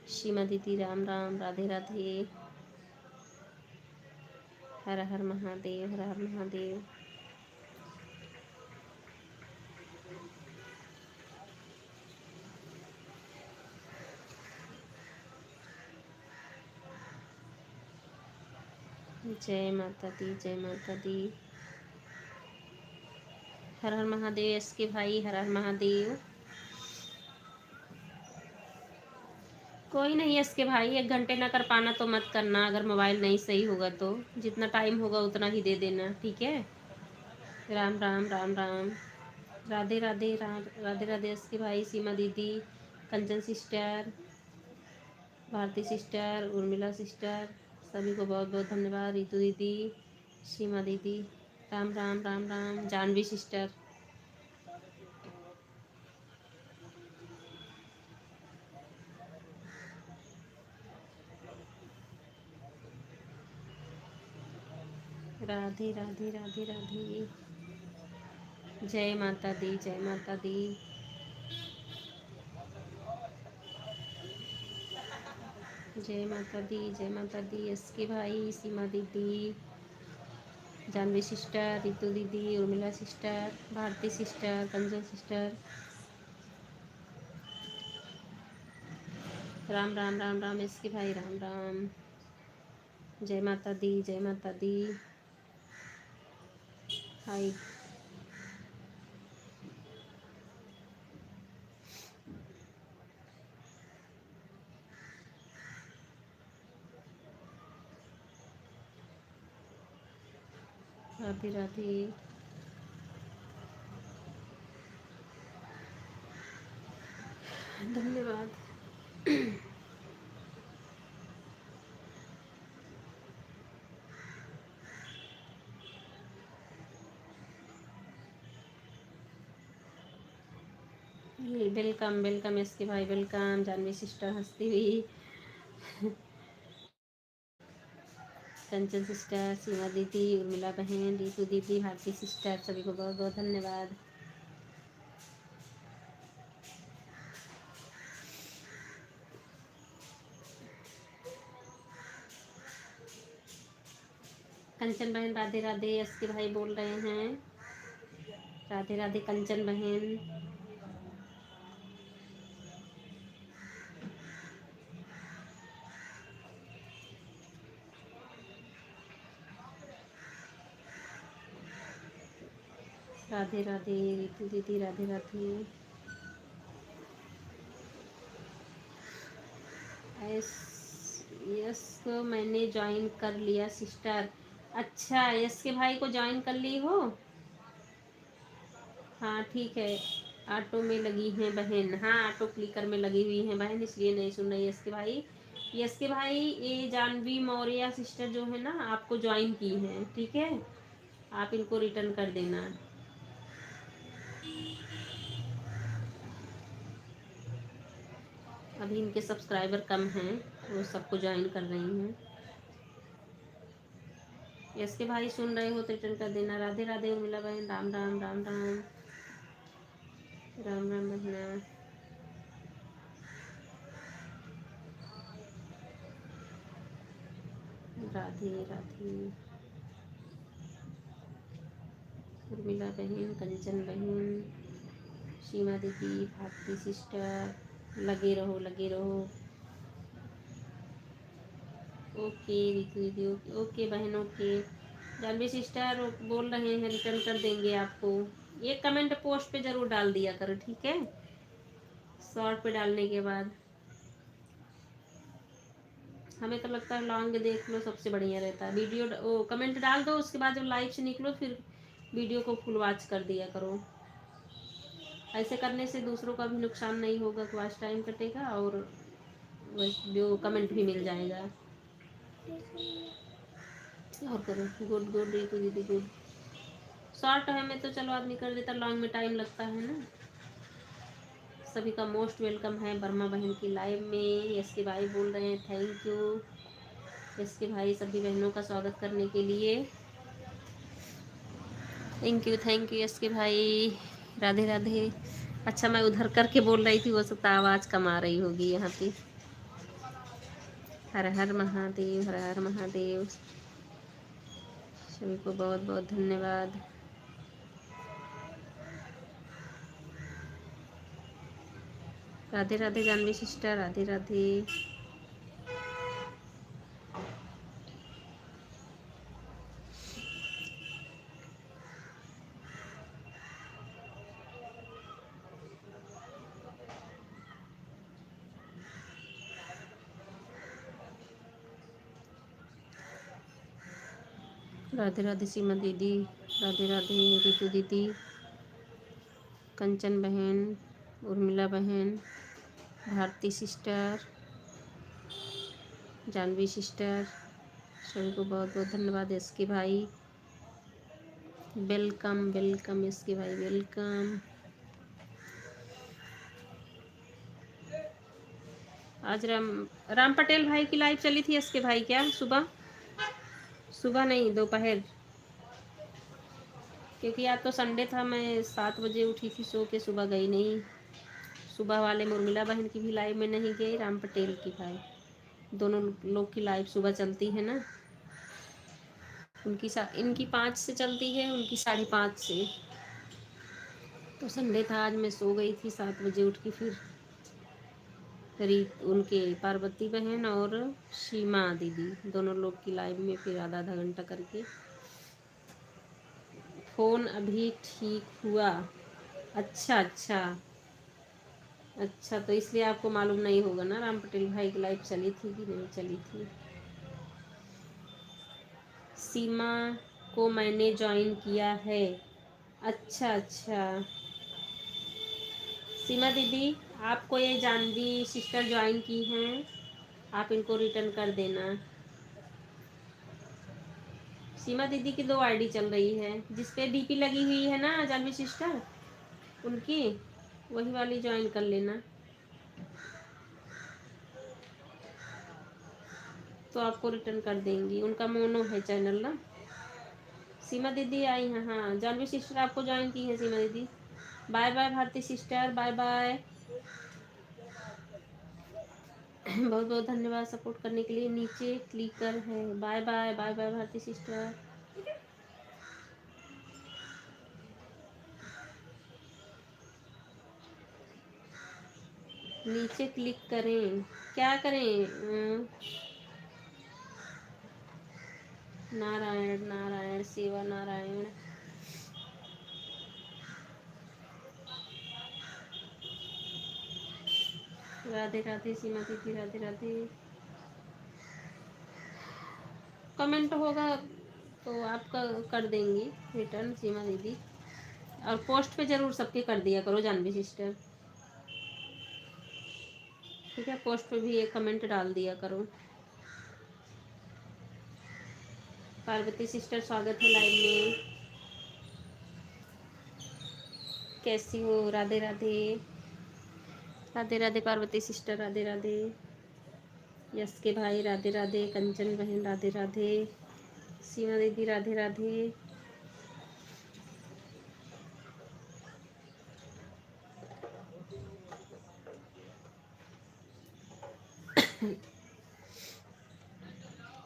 Speaker 1: सीमा दीदी, राम राम, राधे राधे। हर हर महादेव, हर हर महादेव। जय माता दी, जय माता दी। हर हर महादेव, इसके भाई, हर हर महादेव। कोई नहीं है इसके भाई, 1 घंटे ना कर पाना तो मत करना, अगर मोबाइल नहीं सही होगा तो जितना टाइम होगा उतना ही दे देना, ठीक है। राम राम, राम राम। राधे राधे, राधे राधे इसके भाई, सीमा दीदी, Kanchan sister, Bharti sister, Urmila sister, सभी को बहुत बहुत धन्यवाद। रितु दीदी, सीमा दीदी, राम राम, राम राम। जानवी सिस्टर, राधे राधे राधे राधे। जय माता दी, जय माता दी। जय माता दी, जय माता दी। इसके भाई, सीमा दीदी, जानवी सिस्टर, रितु दीदी, Urmila sister, Bharti sister, Kanchan sister, Ram Ram, Ram Ram इसके भाई, राम राम। जय माता दी, जय माता दी। हाय। राधे राधे। धन्यवाद। वेलकम वेलकम इसके भाई, वेलकम। जानवी सिस्टर हंसती हुई, कंचन सिस्टर, सीमा दीदी, उर्मिला बहन, रीतू दीदी, भारती सिस्टर, सभी को बहुत बहुत धन्यवाद। कंचन बहन राधे राधे, इसके भाई बोल रहे हैं राधे राधे। कंचन बहन, राधे राधे। रीतू दीदी, राधे राधे। यस, यस को मैंने ज्वाइन कर लिया सिस्टर। अच्छा, यस के भाई को ज्वाइन कर ली हो? हाँ ठीक है। ऑटो में लगी हैं बहन, हाँ ऑटो क्लिकर में लगी हुई हैं बहन, इसलिए नहीं सुन रही। यस के भाई, यस के भाई, ये जानवी मौर्य सिस्टर जो है ना, आपको ज्वाइन की हैं, ठीक है। आप इनको रिटर्न कर देना। अभी इनके सब्सक्राइबर कम हैं, वो सबको ज्वाइन कर रही हैं। यस के भाई सुन रहे हो तो रिटर्न कर देना। राधे राधे उर्मिला बहन, राम राम, राम राम, राम राम बहना। राधे राधे। उर्मिला बहन, कंचन बहन, सीमा दीदी, भारती सिस्टर, लगे रहो लगे रहो। ओके रितु दीदी, ओके ओके बहन, ओके। जानवी सिस्टर बोल रहे हैं रिटर्न कर देंगे आपको। ये कमेंट पोस्ट पे ज़रूर डाल दिया करो, ठीक है, शॉर्ट पे डालने के बाद। हमें तो लगता है लॉन्ग देख लो सबसे बढ़िया रहता है। वीडियो वो कमेंट डाल दो, उसके बाद जब लाइव से निकलो फिर वीडियो को फुल वॉच कर दिया करो। ऐसे करने से दूसरों का भी नुकसान नहीं होगा, वॉच टाइम कटेगा और जो कमेंट भी मिल जाएगा। और करो, गुड गुड रितु दीदी गुड। शॉर्ट है में तो चलो आदमी कर देता, लॉन्ग में टाइम लगता है ना। सभी का मोस्ट वेलकम है वर्मा बहन की लाइव में। यस के भाई बोल रहे हैं थैंक यू। यस के भाई सभी बहनों का स्वागत करने के लिए थैंक यू यस के भाई। राधे राधे। अच्छा मैं उधर करके बोल रही थी, वो सकता आवाज़ कम आ रही होगी यहाँ पे। हर हर महादेव, हर हर महादेव। सभी को बहुत बहुत धन्यवाद। राधे राधे जानवी सिस्टर, राधे राधे। राधे राधे सीमा दीदी, राधे राधे रितु दीदी, कंचन बहन, उर्मिला बहन, भारती सिस्टर, जानवी सिस्टर, सभी को बहुत बहुत धन्यवाद। एसके भाई वेलकम वेलकम, एसके भाई वेलकम। आज राम पटेल भाई की लाइव चली थी एसके भाई, क्या सुबह? सुबह नहीं, दोपहर, क्योंकि आज तो संडे था। मैं 7 बजे उठी थी सो के, सुबह गई नहीं। सुबह वाले उर्मिला बहन की भी लाइव में नहीं गई, राम पटेल की भाई, दोनों लोग की लाइव सुबह चलती है ना। इनकी 5 से चलती है, उनकी 5:30 से। तो संडे था आज, मैं सो गई थी। 7 बजे उठ के फिर उनके पार्वती बहन और सीमा दीदी दोनों लोग की लाइव में फिर आधा आधा घंटा करके। फ़ोन अभी ठीक हुआ। अच्छा अच्छा अच्छा, तो इसलिए आपको मालूम नहीं होगा ना राम पटेल भाई की लाइव चली थी कि नहीं चली थी। सीमा को मैंने ज्वाइन किया है। अच्छा अच्छा, सीमा दीदी आपको ये जानवी सिस्टर ज्वाइन की हैं, आप इनको रिटर्न कर देना। सीमा दीदी की 2 आईडी चल रही है, जिस पे डीपी लगी हुई है ना जानवी सिस्टर, उनकी वही वाली ज्वाइन कर लेना, तो आपको रिटर्न कर देंगी। उनका मोनो है चैनल ना। सीमा दीदी आई हैं, हाँ जानवी सिस्टर आपको ज्वाइन की है सीमा दीदी। Bye bye Bharti sister, bye bye. बहुत बहुत धन्यवाद सपोर्ट करने के लिए। नीचे क्लिकर है। Bye bye bye bye Bharti sister. नीचे क्लिक करें, क्या करें? नारायण नारायण सेवा नारायण। राधे राधे सीमा दीदी, राधे राधे। कमेंट होगा तो आपका कर देंगी रिटर्न सीमा दीदी, और पोस्ट पे ज़रूर सबके कर दिया करो जानवी सिस्टर, ठीक है। पोस्ट पे भी एक कमेंट डाल दिया करो। पार्वती सिस्टर स्वागत है लाइव में, कैसी हो? राधे राधे, राधे राधे पार्वती सिस्टर, राधे राधे। यस के भाई राधे राधे, कंचन बहन राधे राधे, सीमा दीदी राधे राधे।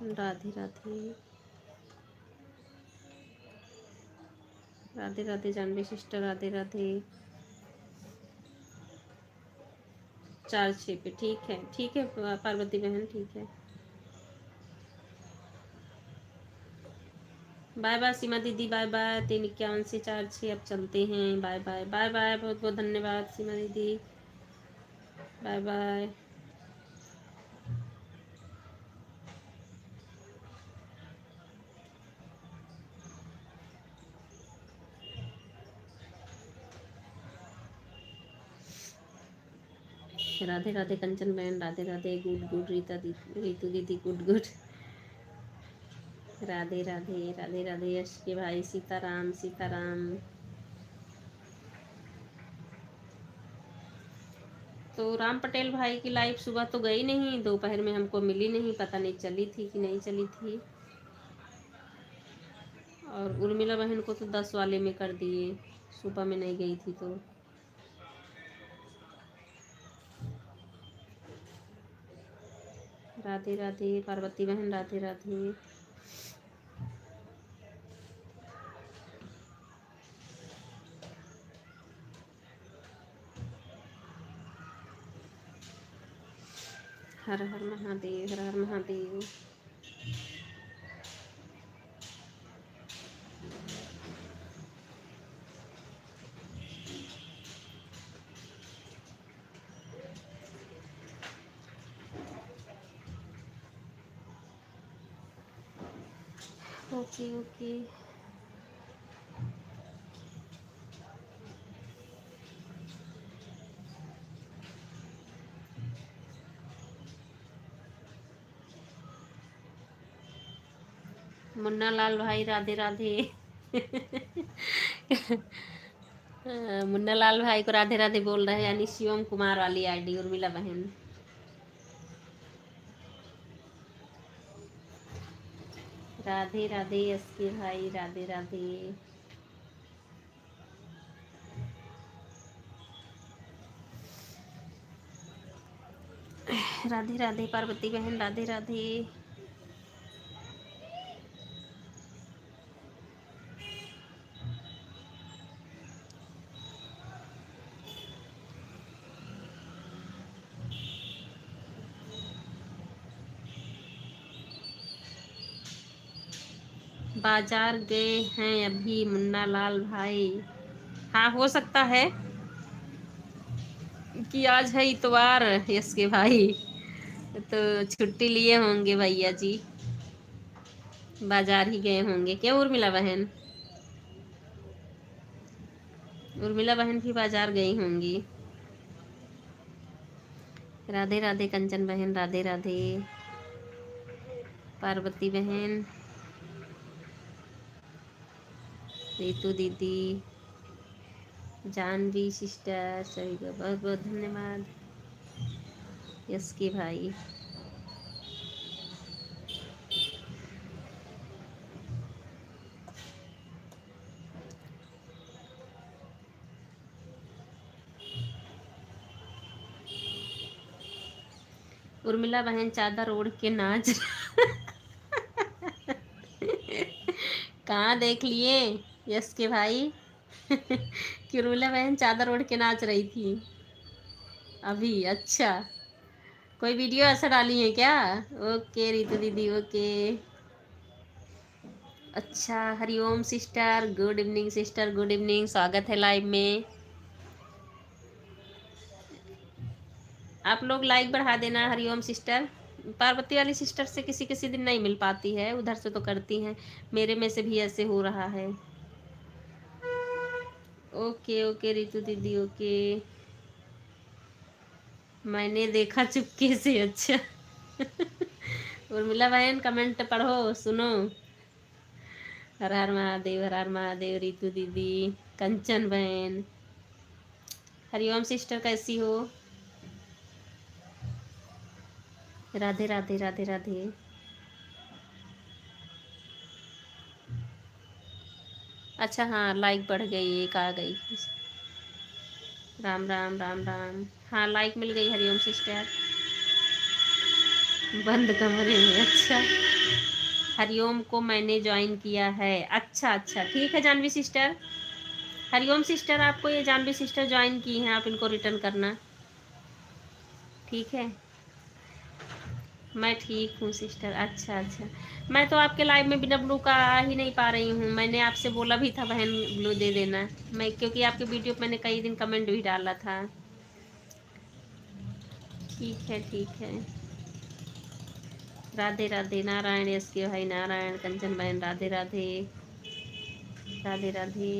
Speaker 1: राधे राधे, राधे राधे जानवी सिस्टर, राधे राधे। 4-6 पे। ठीक है पार्वती बहन, ठीक है। बाय बाय सीमा दीदी, बाय बाय। 351 से 4-6 अब चलते हैं। बाय बाय बाय बाय, बहुत बहुत धन्यवाद सीमा दीदी, बाय बाय। राधे राधे कंचन बहन, राधे राधे, गुड गुड रीता दीदी, रीतू दीदी, गुड गुड। राधे राधे राधे राधे यश के भाई, सीताराम सीताराम। तो राम पटेल भाई की लाइव सुबह तो गई नहीं, दोपहर में हमको मिली नहीं, पता नहीं चली थी कि नहीं चली थी। और उर्मिला बहन को तो 10 वाले में कर दिए, सुबह में नहीं गई थी तो। राधे राधे पार्वती बहन, राधे राधे। हर हर महादेव, हर हर महादेव। Okay okay. मुन्ना लाल भाई, राधे राधे। मुन्ना लाल भाई को राधे राधे बोल रहे हैं, यानी शिवम कुमार वाली आईडी उर्मिला बहन। राधे राधे यश के भाई, राधे राधे। राधे राधे पार्वती बहन, राधे राधे। बाजार गए हैं अभी मुन्ना लाल भाई। हाँ हो सकता है कि आज है इतवार यश के भाई, तो छुट्टी लिए होंगे भैया जी, बाजार ही गए होंगे। क्या उर्मिला बहन? उर्मिला बहन भी बाजार गई होंगी। राधे राधे कंचन बहन, राधे राधे पार्वती बहन, रीतू दीदी, जानवी सिस्टर, सभी को बहुत बहुत धन्यवाद। यश के भाई, उर्मिला बहन चादर ओढ़ के नाच। कहाँ देख लिए यश के भाई? कि उर्मिला बहन चादर ओढ़ के नाच रही थी अभी? अच्छा, कोई वीडियो ऐसा डाली है क्या? ओके रीतू दीदी, ओके। अच्छा, Hariom sister, good evening sister, good evening, स्वागत है लाइव में। आप लोग लाइक बढ़ा देना। हरिओम सिस्टर, पार्वती वाली सिस्टर से किसी किसी दिन नहीं मिल पाती है, उधर से तो करती हैं, मेरे में से भी ऐसे हो रहा है। ओके ओके रीतू दीदी, ओके। मैंने देखा चुपके से, अच्छा। उर्मिला बहन कमेंट पढ़ो, सुनो। हर हर महादेव, हर हर महादेव रीतू दीदी, कंचन बहन, हरिओम सिस्टर कैसी हो? राधे राधे राधे राधे। अच्छा हाँ, लाइक बढ़ गई, एक आ गई। राम राम राम राम। हाँ लाइक मिल गई हरिओम सिस्टर। बंद कमरे में, अच्छा। हरिओम को मैंने ज्वाइन किया है। अच्छा अच्छा, ठीक है जानवी सिस्टर। हरिओम सिस्टर, आपको ये जानवी सिस्टर ज्वाइन की हैं, आप इनको रिटर्न करना। ठीक है। मैं ठीक हूँ सिस्टर। अच्छा अच्छा, मैं तो आपके लाइव में बिना ब्लू का आ ही नहीं पा रही हूँ। मैंने आपसे बोला भी था बहन ब्लू दे देना, मैं क्योंकि आपके वीडियो पे मैंने कई दिन कमेंट भी डाला था। ठीक है ठीक है। राधे राधे। नारायण यस के भाई नारायण। कंचन बहन राधे राधे। राधे राधे।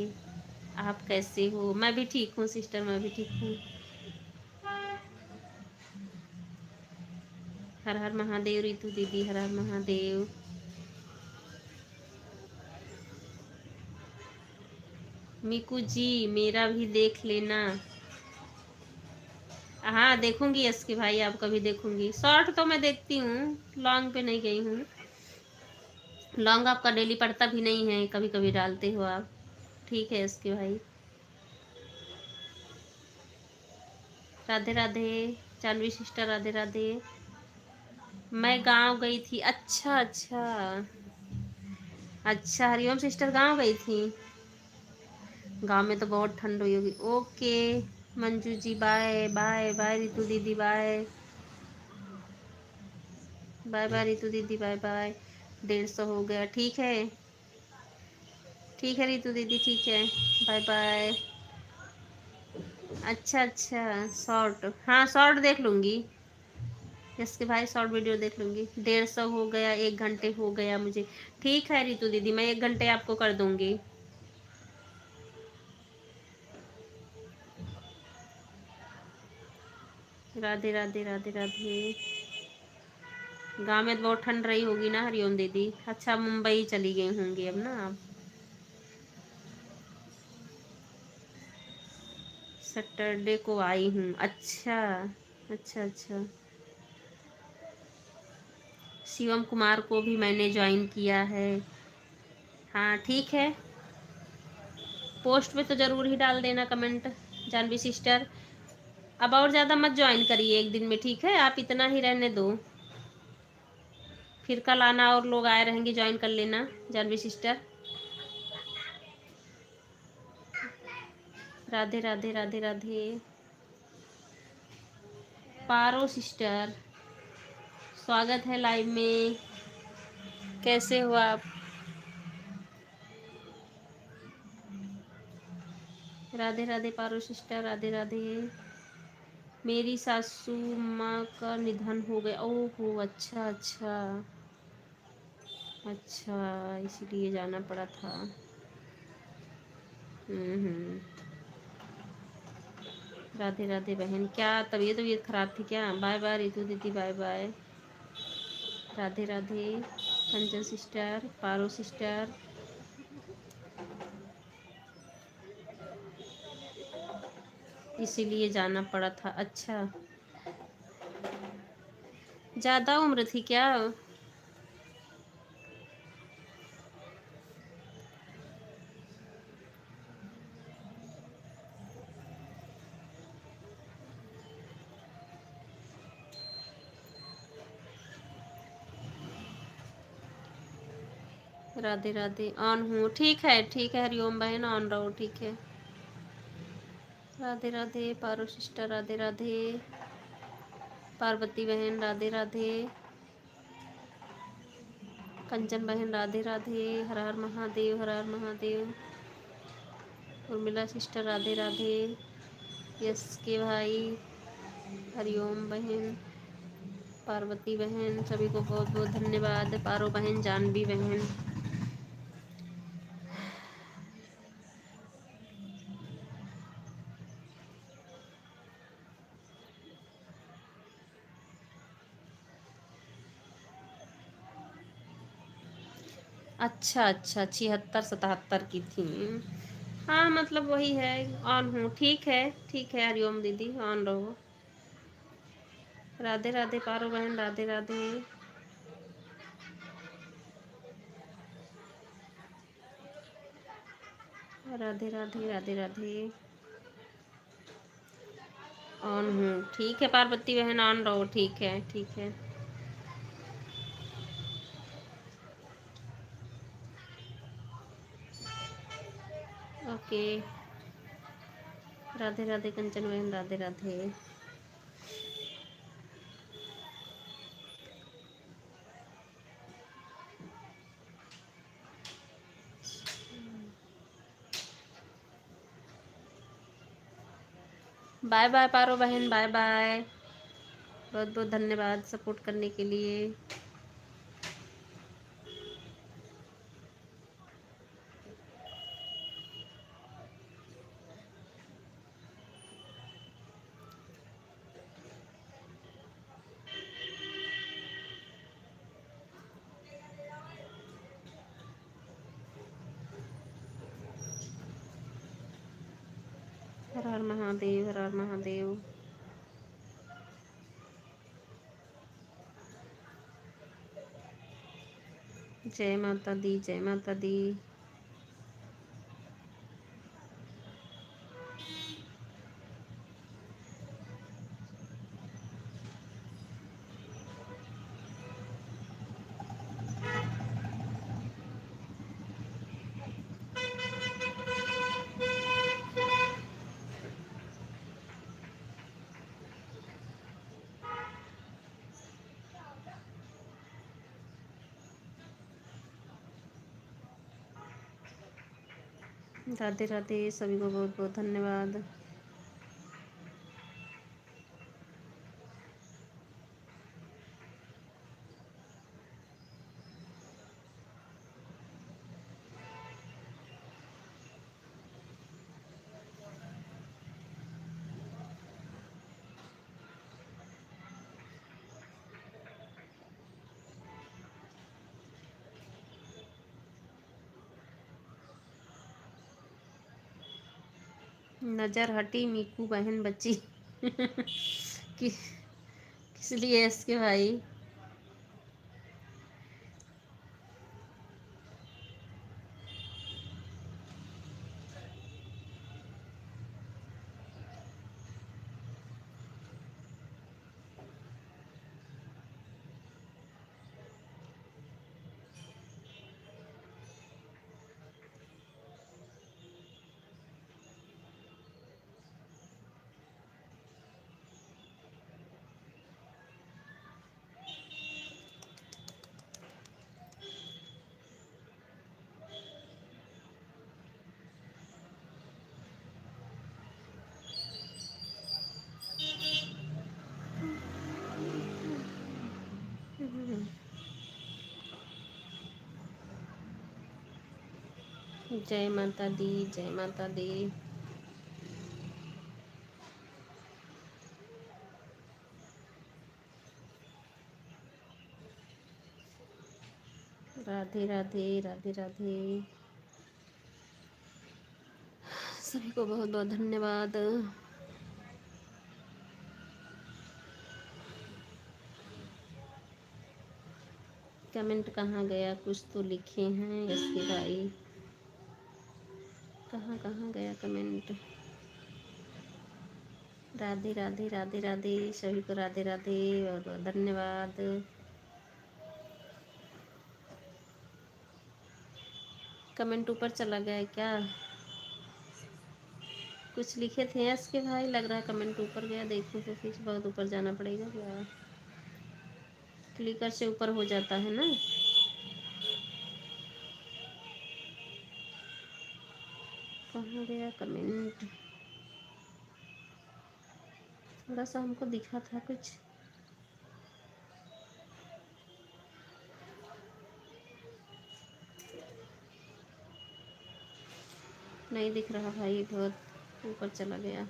Speaker 1: आप कैसे हो? मैं भी ठीक हूँ सिस्टर, मैं भी ठीक हूँ। हर हर महादेव रितु दीदी, हर हर महादेव। मिकू जी मेरा भी देख लेना। हाँ देखूंगी यस के भाई, आपका भी देखूंगी। शॉर्ट तो मैं देखती हूँ, लॉन्ग पे नहीं गई हूँ। लॉन्ग आपका डेली पढ़ता भी नहीं है, कभी कभी डालते हो आप। ठीक है यस के भाई। राधे राधे। जानवी सिस्टर राधे राधे। मैं गांव गई थी। अच्छा अच्छा। अच्छा हरिओम सिस्टर गांव गई थी। गांव में तो बहुत ठंड हुई होगी। Okay Manju ji bye bye bye. Ritu दीदी बाय बाय बाय। रितु दीदी बाय बाय। 150 हो गया। ठीक है ठीक है रितु दीदी ठीक है। Bye bye. अच्छा अच्छा शॉर्ट, हाँ शॉर्ट देख लूंगी इसके भाई, शॉर्ट वीडियो देख लूंगी। 150 हो गया, 1 घंटे हो गया मुझे। ठीक है रितु दीदी, मैं 1 घंटे आपको कर दूंगी। राधे राधे राधे राधे। गांव में तो बहुत ठंड रही होगी ना हरिओम दीदी। अच्छा मुंबई चली गई होंगी अब ना आप। सैटरडे को आई हूँ। अच्छा अच्छा अच्छा। शिवम कुमार को भी मैंने ज्वाइन किया है। हाँ ठीक है। पोस्ट में तो ज़रूर ही डाल देना कमेंट जानवी सिस्टर। अब और ज़्यादा मत ज्वाइन करिए एक दिन में, ठीक है? आप इतना ही रहने दो, फिर कल आना और लोग आए रहेंगे, ज्वाइन कर लेना जानवी सिस्टर। राधे राधे राधे राधे। पारो सिस्टर स्वागत है लाइव में। कैसे हो आप? राधे राधे पारो सिस्टर राधे राधे। मेरी सासू माँ का निधन हो गया। ओहो अच्छा अच्छा अच्छा, इसलिए जाना पड़ा था। हम्म। राधे राधे बहन, क्या तबीयत खराब थी क्या? बाय बाय रितु दीदी bye bye. Radhe Radhe Kanchan sister पारो सिस्टर। इसीलिए जाना पड़ा था। अच्छा ज़्यादा उम्र थी क्या? राधे राधे ऑन हूँ। ठीक है हरिओम बहन ऑन रहो ठीक है। राधे राधे पारो सिस्टर राधे राधे। पार्वती बहन राधे राधे। कंचन बहन राधे राधे। हर हर महादेव हर हर महादेव। उर्मिला सिस्टर राधे राधे। यस के भाई हरिओम बहन। पार्वती बहन सभी को बहुत बहुत धन्यवाद। पारो बहन जानवी बहन। अच्छा अच्छा 76 77 की थी। हाँ मतलब वही है। ऑन हूँ ठीक है हरिओम दीदी ऑन रहो। राधे राधे पारो बहन राधे राधे। राधे राधे राधे राधे। ऑन हूँ ठीक है पार्वती बहन ऑन रहो ठीक है ठीक है। ओके राधे राधे कंचन बहन राधे राधे। बाय बाय पारो बहन, बाय बाय। बहुत बहुत धन्यवाद सपोर्ट करने के लिए। हर हर महादेव, हर हर महादेव। जय माता दी, जय माता दी। राधे राधे, सभी को बहुत बहुत धन्यवाद। नज़र हटी मीकू बहन बची। किस लिए इसके भाई? जय माता दी, जय माता दी। राधे राधे, राधे राधे, सभी को बहुत बहुत धन्यवाद। कमेंट कहाँ गया? कुछ तो लिखे हैं इसके भाई, कहाँ कहाँ गया कमेंट? राधे राधे, राधे राधे, सभी को राधे राधे, बहुत बहुत धन्यवाद। कमेंट ऊपर चला गया क्या? कुछ लिखे थे इसके भाई, लग रहा है कमेंट ऊपर गया। देखो तो फिर बहुत ऊपर जाना पड़ेगा क्या? क्लिकर से ऊपर हो जाता है ना। कहाँ गया कमेंट? थोड़ा सा हमको दिखा था कुछ। नहीं दिख रहा भाई, बहुत ऊपर चला गया।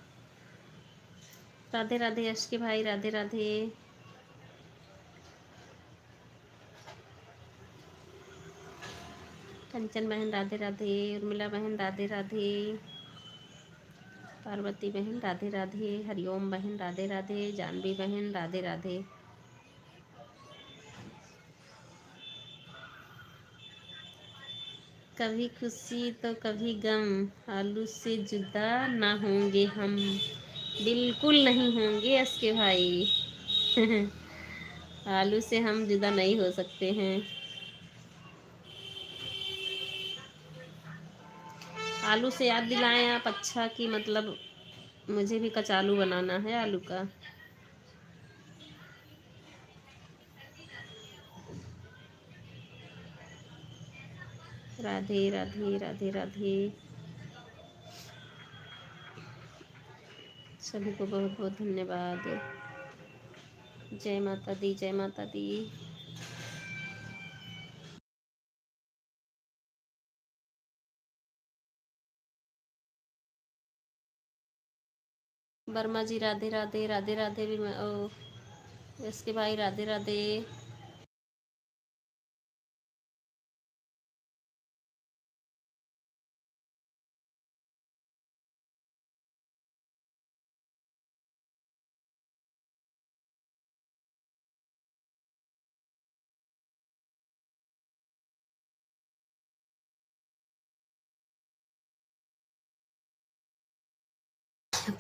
Speaker 1: राधे राधे यश के भाई, राधे राधे। कंचन बहन राधे राधे, उर्मिला बहन राधे राधे, पार्वती बहन राधे राधे, हरिओम बहन राधे राधे, जानवी बहन राधे राधे। कभी खुशी तो कभी गम, आलू से जुदा ना होंगे हम। बिल्कुल नहीं होंगे इसके भाई। आलू से हम जुदा नहीं हो सकते हैं। आलू से याद दिलाएं आप, अच्छा कि मतलब मुझे भी कचालू बनाना है आलू का। राधे राधे, राधे राधे। सभी को बहुत बहुत धन्यवाद। जय माता दी, जय माता दी। वर्मा जी राधे राधे, राधे राधे भी ओ इसके भाई राधे राधे।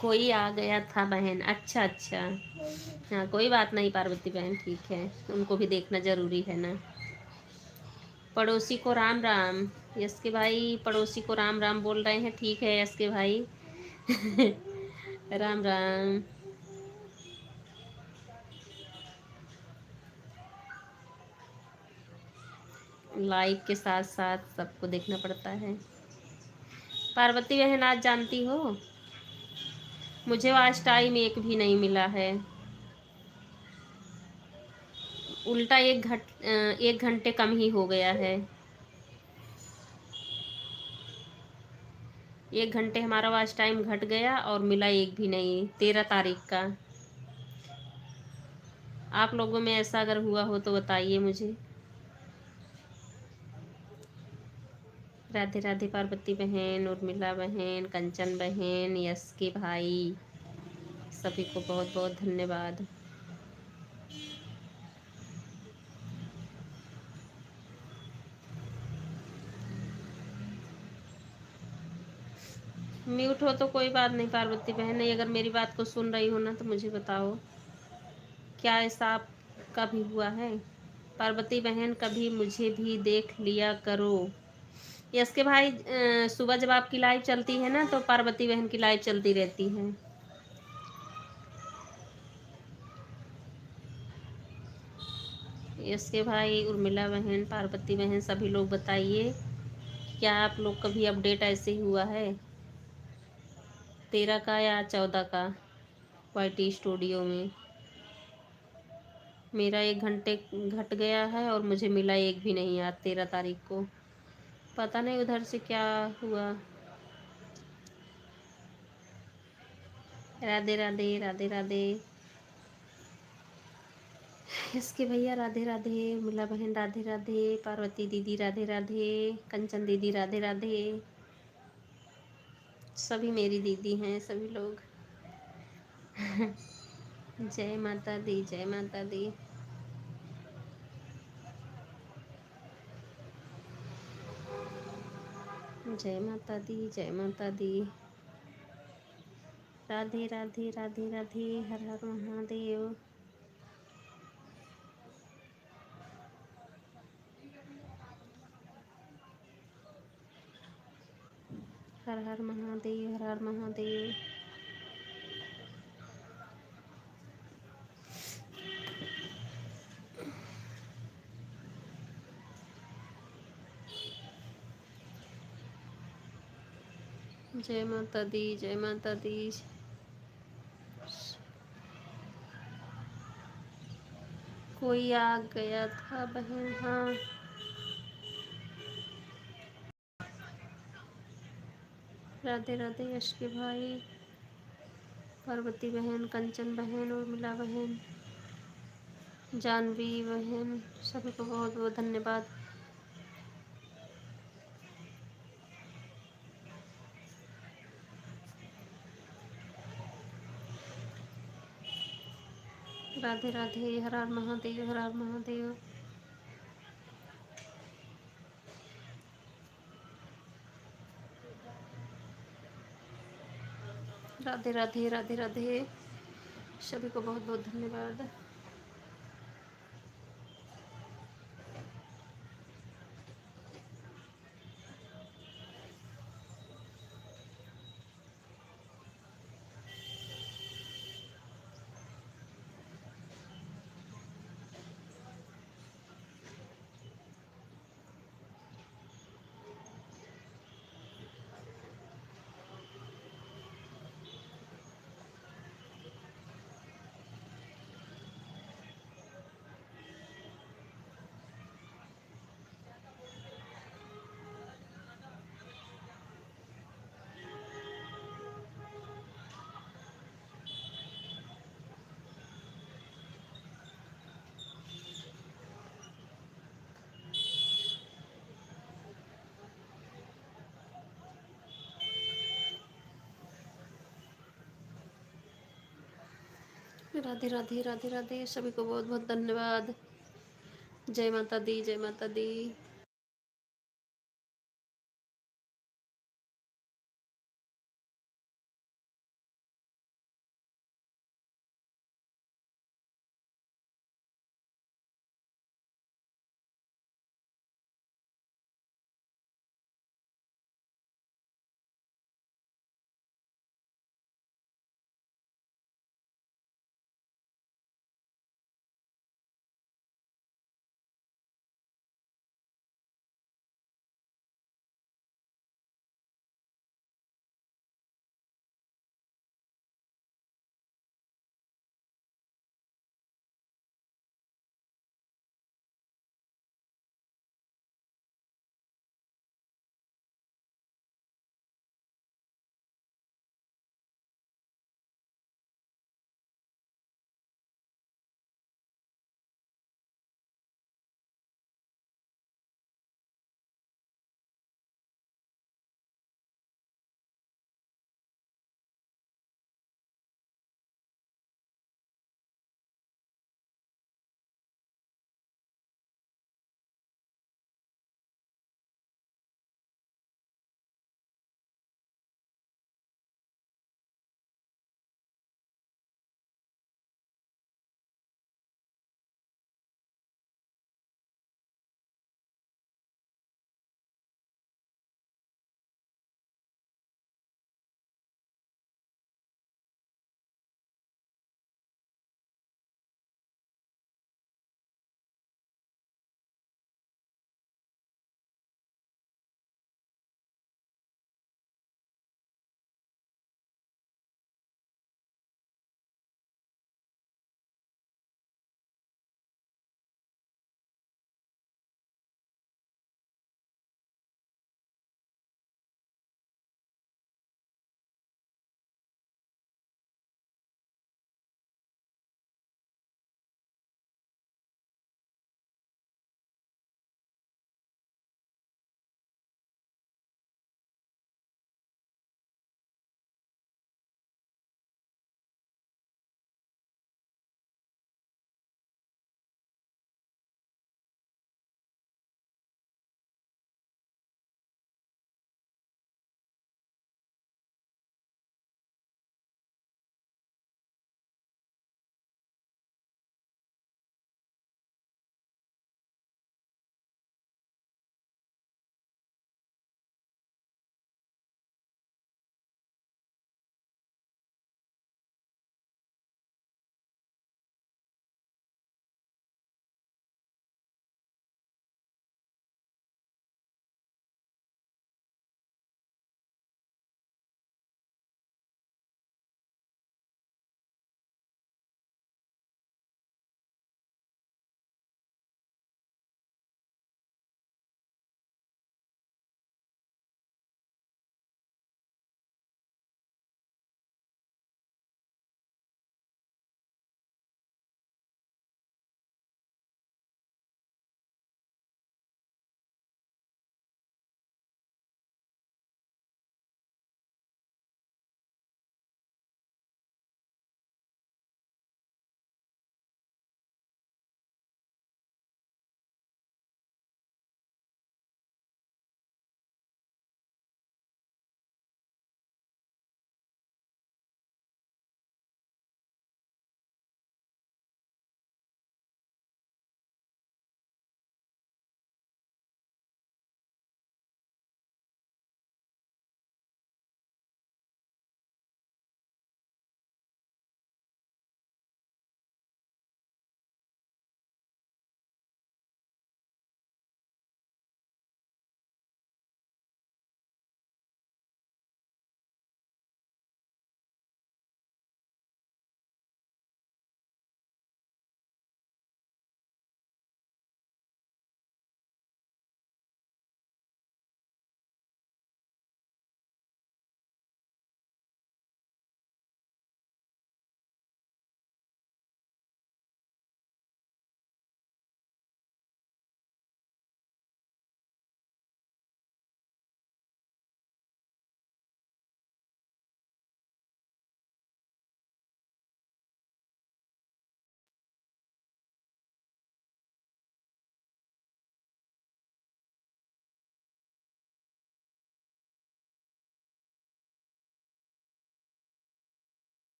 Speaker 1: कोई आ गया था बहन, अच्छा अच्छा। हाँ कोई बात नहीं पार्वती बहन, ठीक है, उनको भी देखना जरूरी है ना। पड़ोसी को राम राम। यस के भाई पड़ोसी को राम राम बोल रहे हैं, ठीक है यस के भाई। राम राम। लाइव के साथ साथ सबको देखना पड़ता है। पार्वती बहन आज जानती हो, मुझे आज टाइम एक भी नहीं मिला है। उल्टा एक घंटे कम ही हो गया है। 1 घंटे हमारा वॉच टाइम घट गया और मिला एक भी नहीं, 13 तारीख का। आप लोगों में ऐसा अगर हुआ हो तो बताइए मुझे। राधे राधे पार्वती बहन, उर्मिला बहन, कंचन बहन, यश के भाई, सभी को बहुत बहुत धन्यवाद। म्यूट हो तो कोई बात नहीं पार्वती बहन, नहीं अगर मेरी बात को सुन रही हो ना तो मुझे बताओ, क्या ऐसा आपका भी हुआ है? पार्वती बहन कभी मुझे भी देख लिया करो। यस के भाई सुबह जब आपकी लाइव चलती है ना तो पार्वती बहन की लाइव चलती रहती है। यस के भाई, उर्मिला बहन, पार्वती बहन, सभी लोग बताइए, क्या आप लोग कभी अपडेट ऐसे ही हुआ है? 13 का या 14 का वाईटी स्टूडियो में मेरा 1 घंटे घट गया है और मुझे मिला एक भी नहीं आज 13 तारीख को। पता नहीं उधर से क्या हुआ। राधे राधे, राधे राधे। इसके भैया राधे राधे, उर्मिला बहन राधे राधे, पार्वती दीदी राधे राधे, कंचन दीदी राधे राधे। सभी मेरी दीदी हैं सभी लोग। जय माता दी, जय माता दी। जय माता दी, जय माता दी। राधे राधे, राधे राधे, हर हर महादेव। हर हर महादेव, हर हर महादेव। जय माता दी, जय माता दी। कोई आ गया था बहन, हाँ। राधे राधे यश के भाई, पार्वती बहन, कंचन बहन, उर्मिला बहन, जानवी बहन, सभी को बहुत बहुत धन्यवाद। राधे राधे, हर हर महादेव, हर हर महादेव। राधे राधे, राधे राधे, सभी को बहुत बहुत धन्यवाद। राधे राधे राधे राधे, सभी को बहुत बहुत धन्यवाद। जय माता दी, जय माता दी।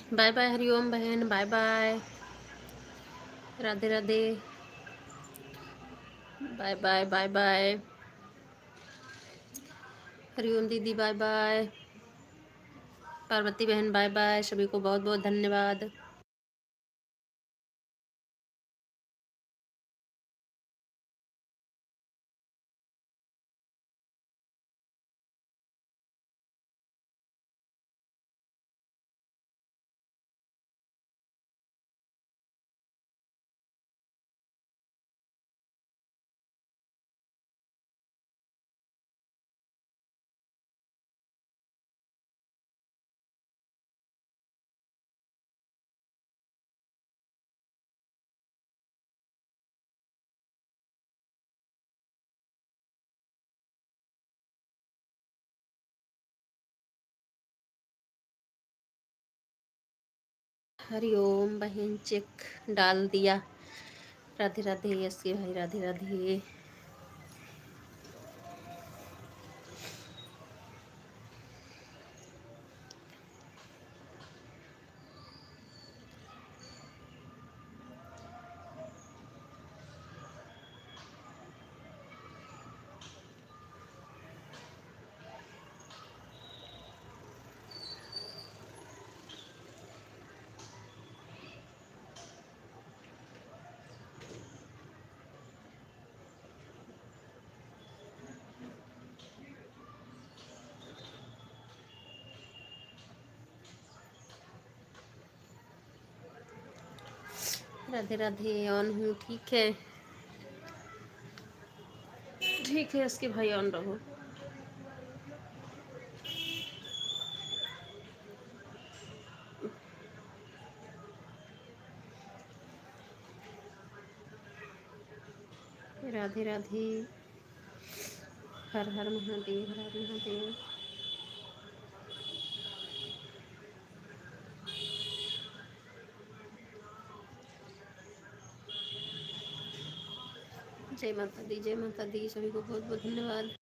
Speaker 1: बाय बाय हरिओम बहन, bye bye, Radhe Radhe, bye bye bye bye, Hariom दीदी बाय बाय, पार्वती बहन बाय बाय, सभी को बहुत बहुत धन्यवाद। हरिओम बहन चेक डाल दिया, राधे राधे, यस के भाई राधे राधे। राधे राधे, ऑन हूँ, ठीक है ठीक है, इसके भाई ऑन रहो। राधे राधे, हर हर महादेव, हर हर महादेव। जय माता दी, जय माता दी, सभी को बहुत बहुत धन्यवाद।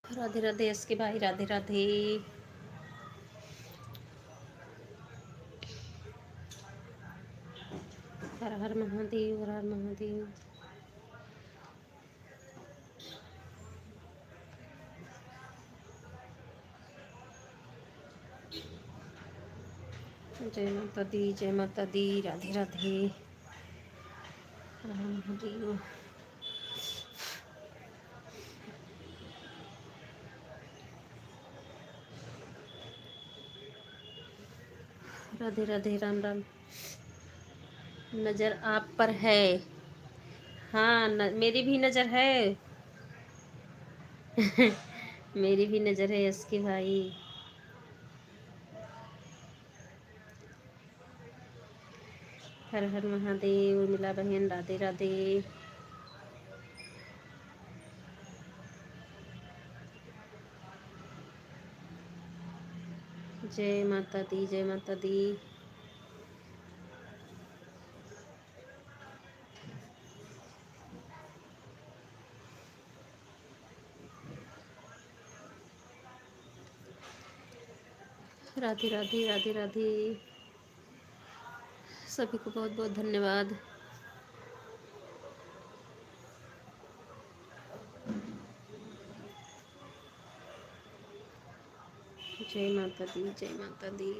Speaker 1: राधे राधे एस के भाई, राधे राधे। हर हर महादेव, हर हर महादेव। जय माता दी, जय माता दी, राधे राधे, हर हर महादेव। राधे राधे, राम राम। नज़र आप पर है। हाँ मेरी भी नज़र है। मेरी भी नज़र है इसके भाई। हर हर महादेव। उर्मिला बहन, राधे राधे। जय माता दी, जय माता दी। राधे राधे, राधे राधे। सभी को बहुत बहुत धन्यवाद। जय माता दी, जय माता दी।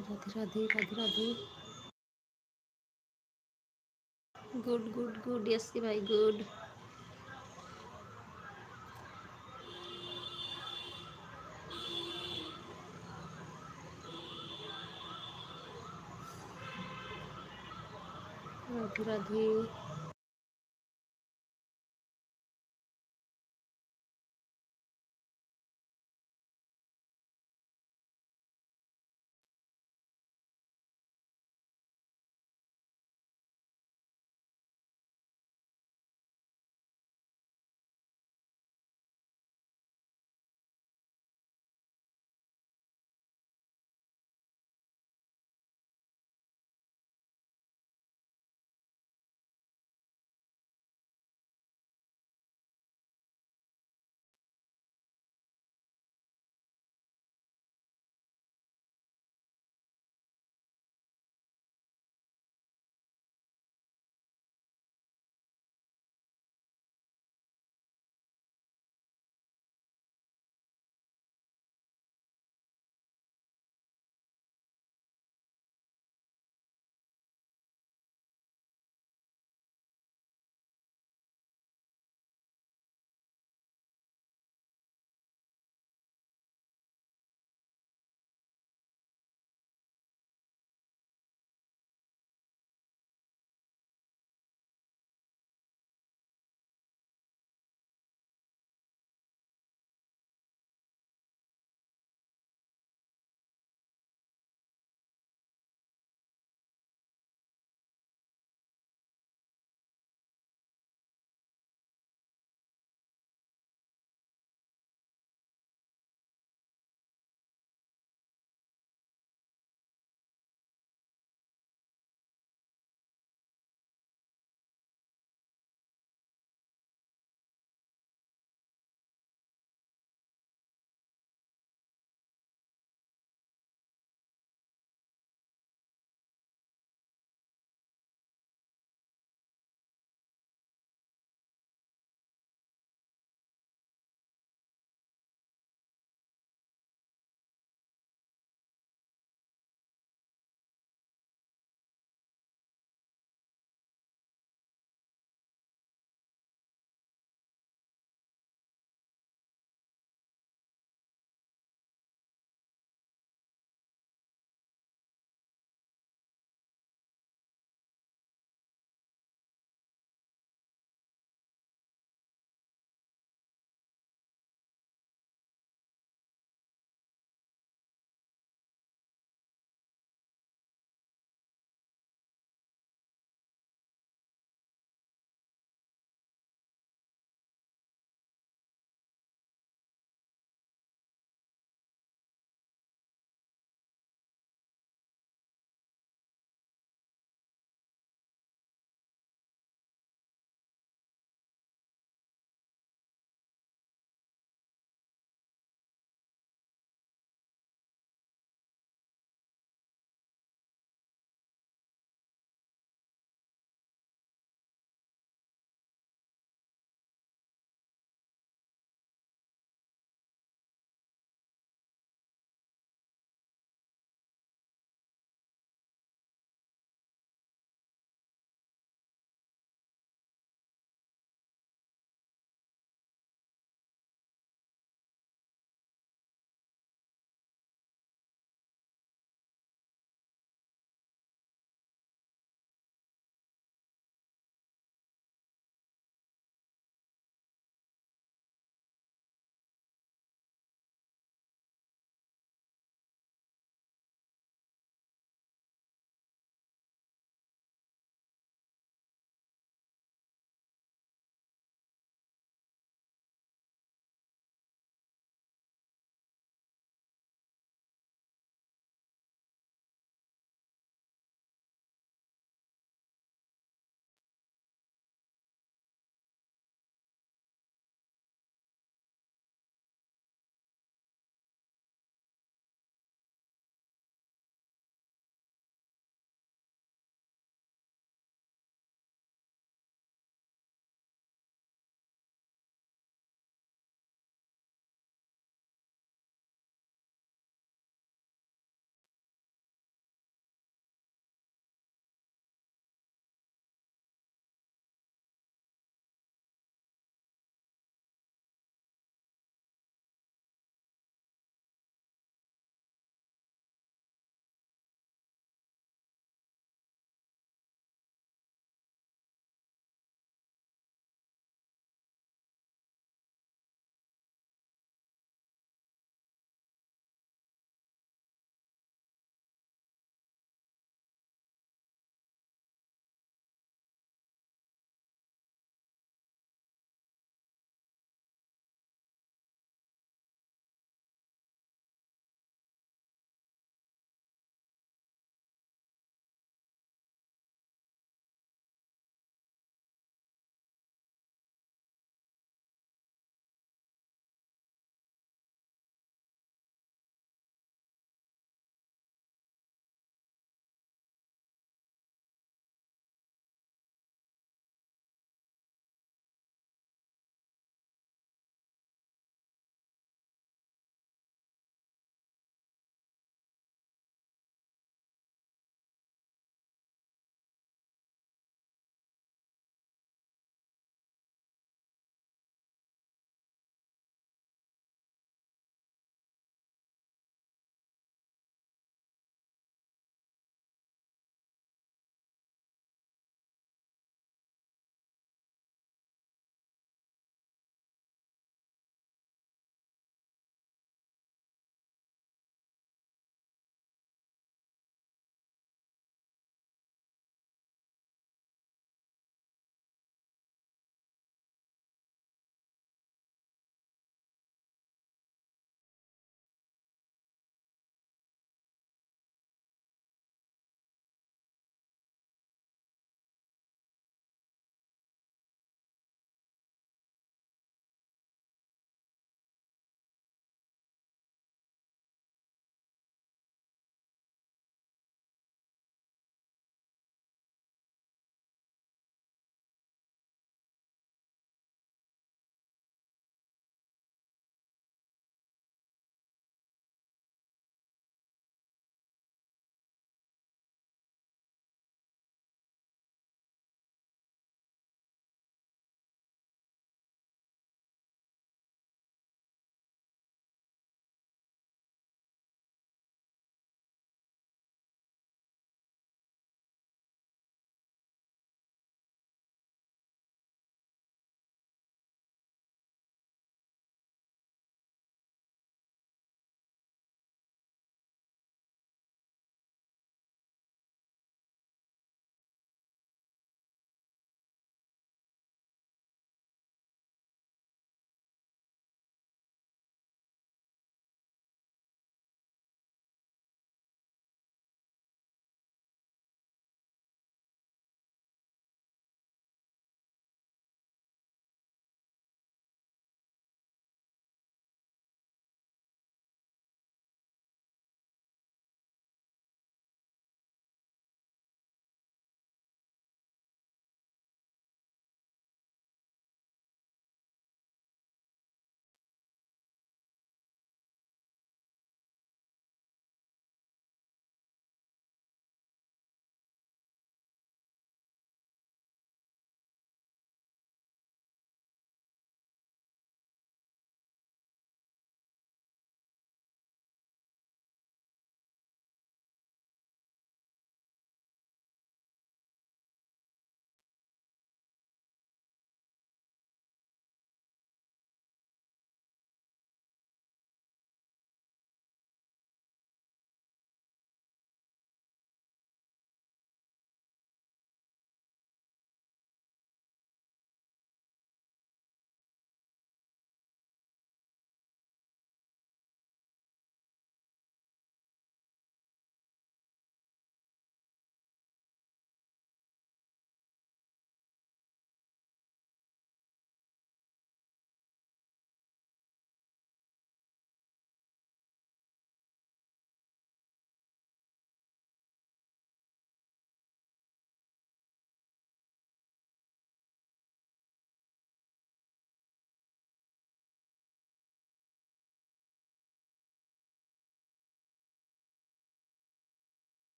Speaker 1: Radhe Radhe, Radhe Radhe. Good good good, yes के भाई, good. Radhe Radhe.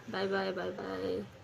Speaker 1: Bye bye bye bye.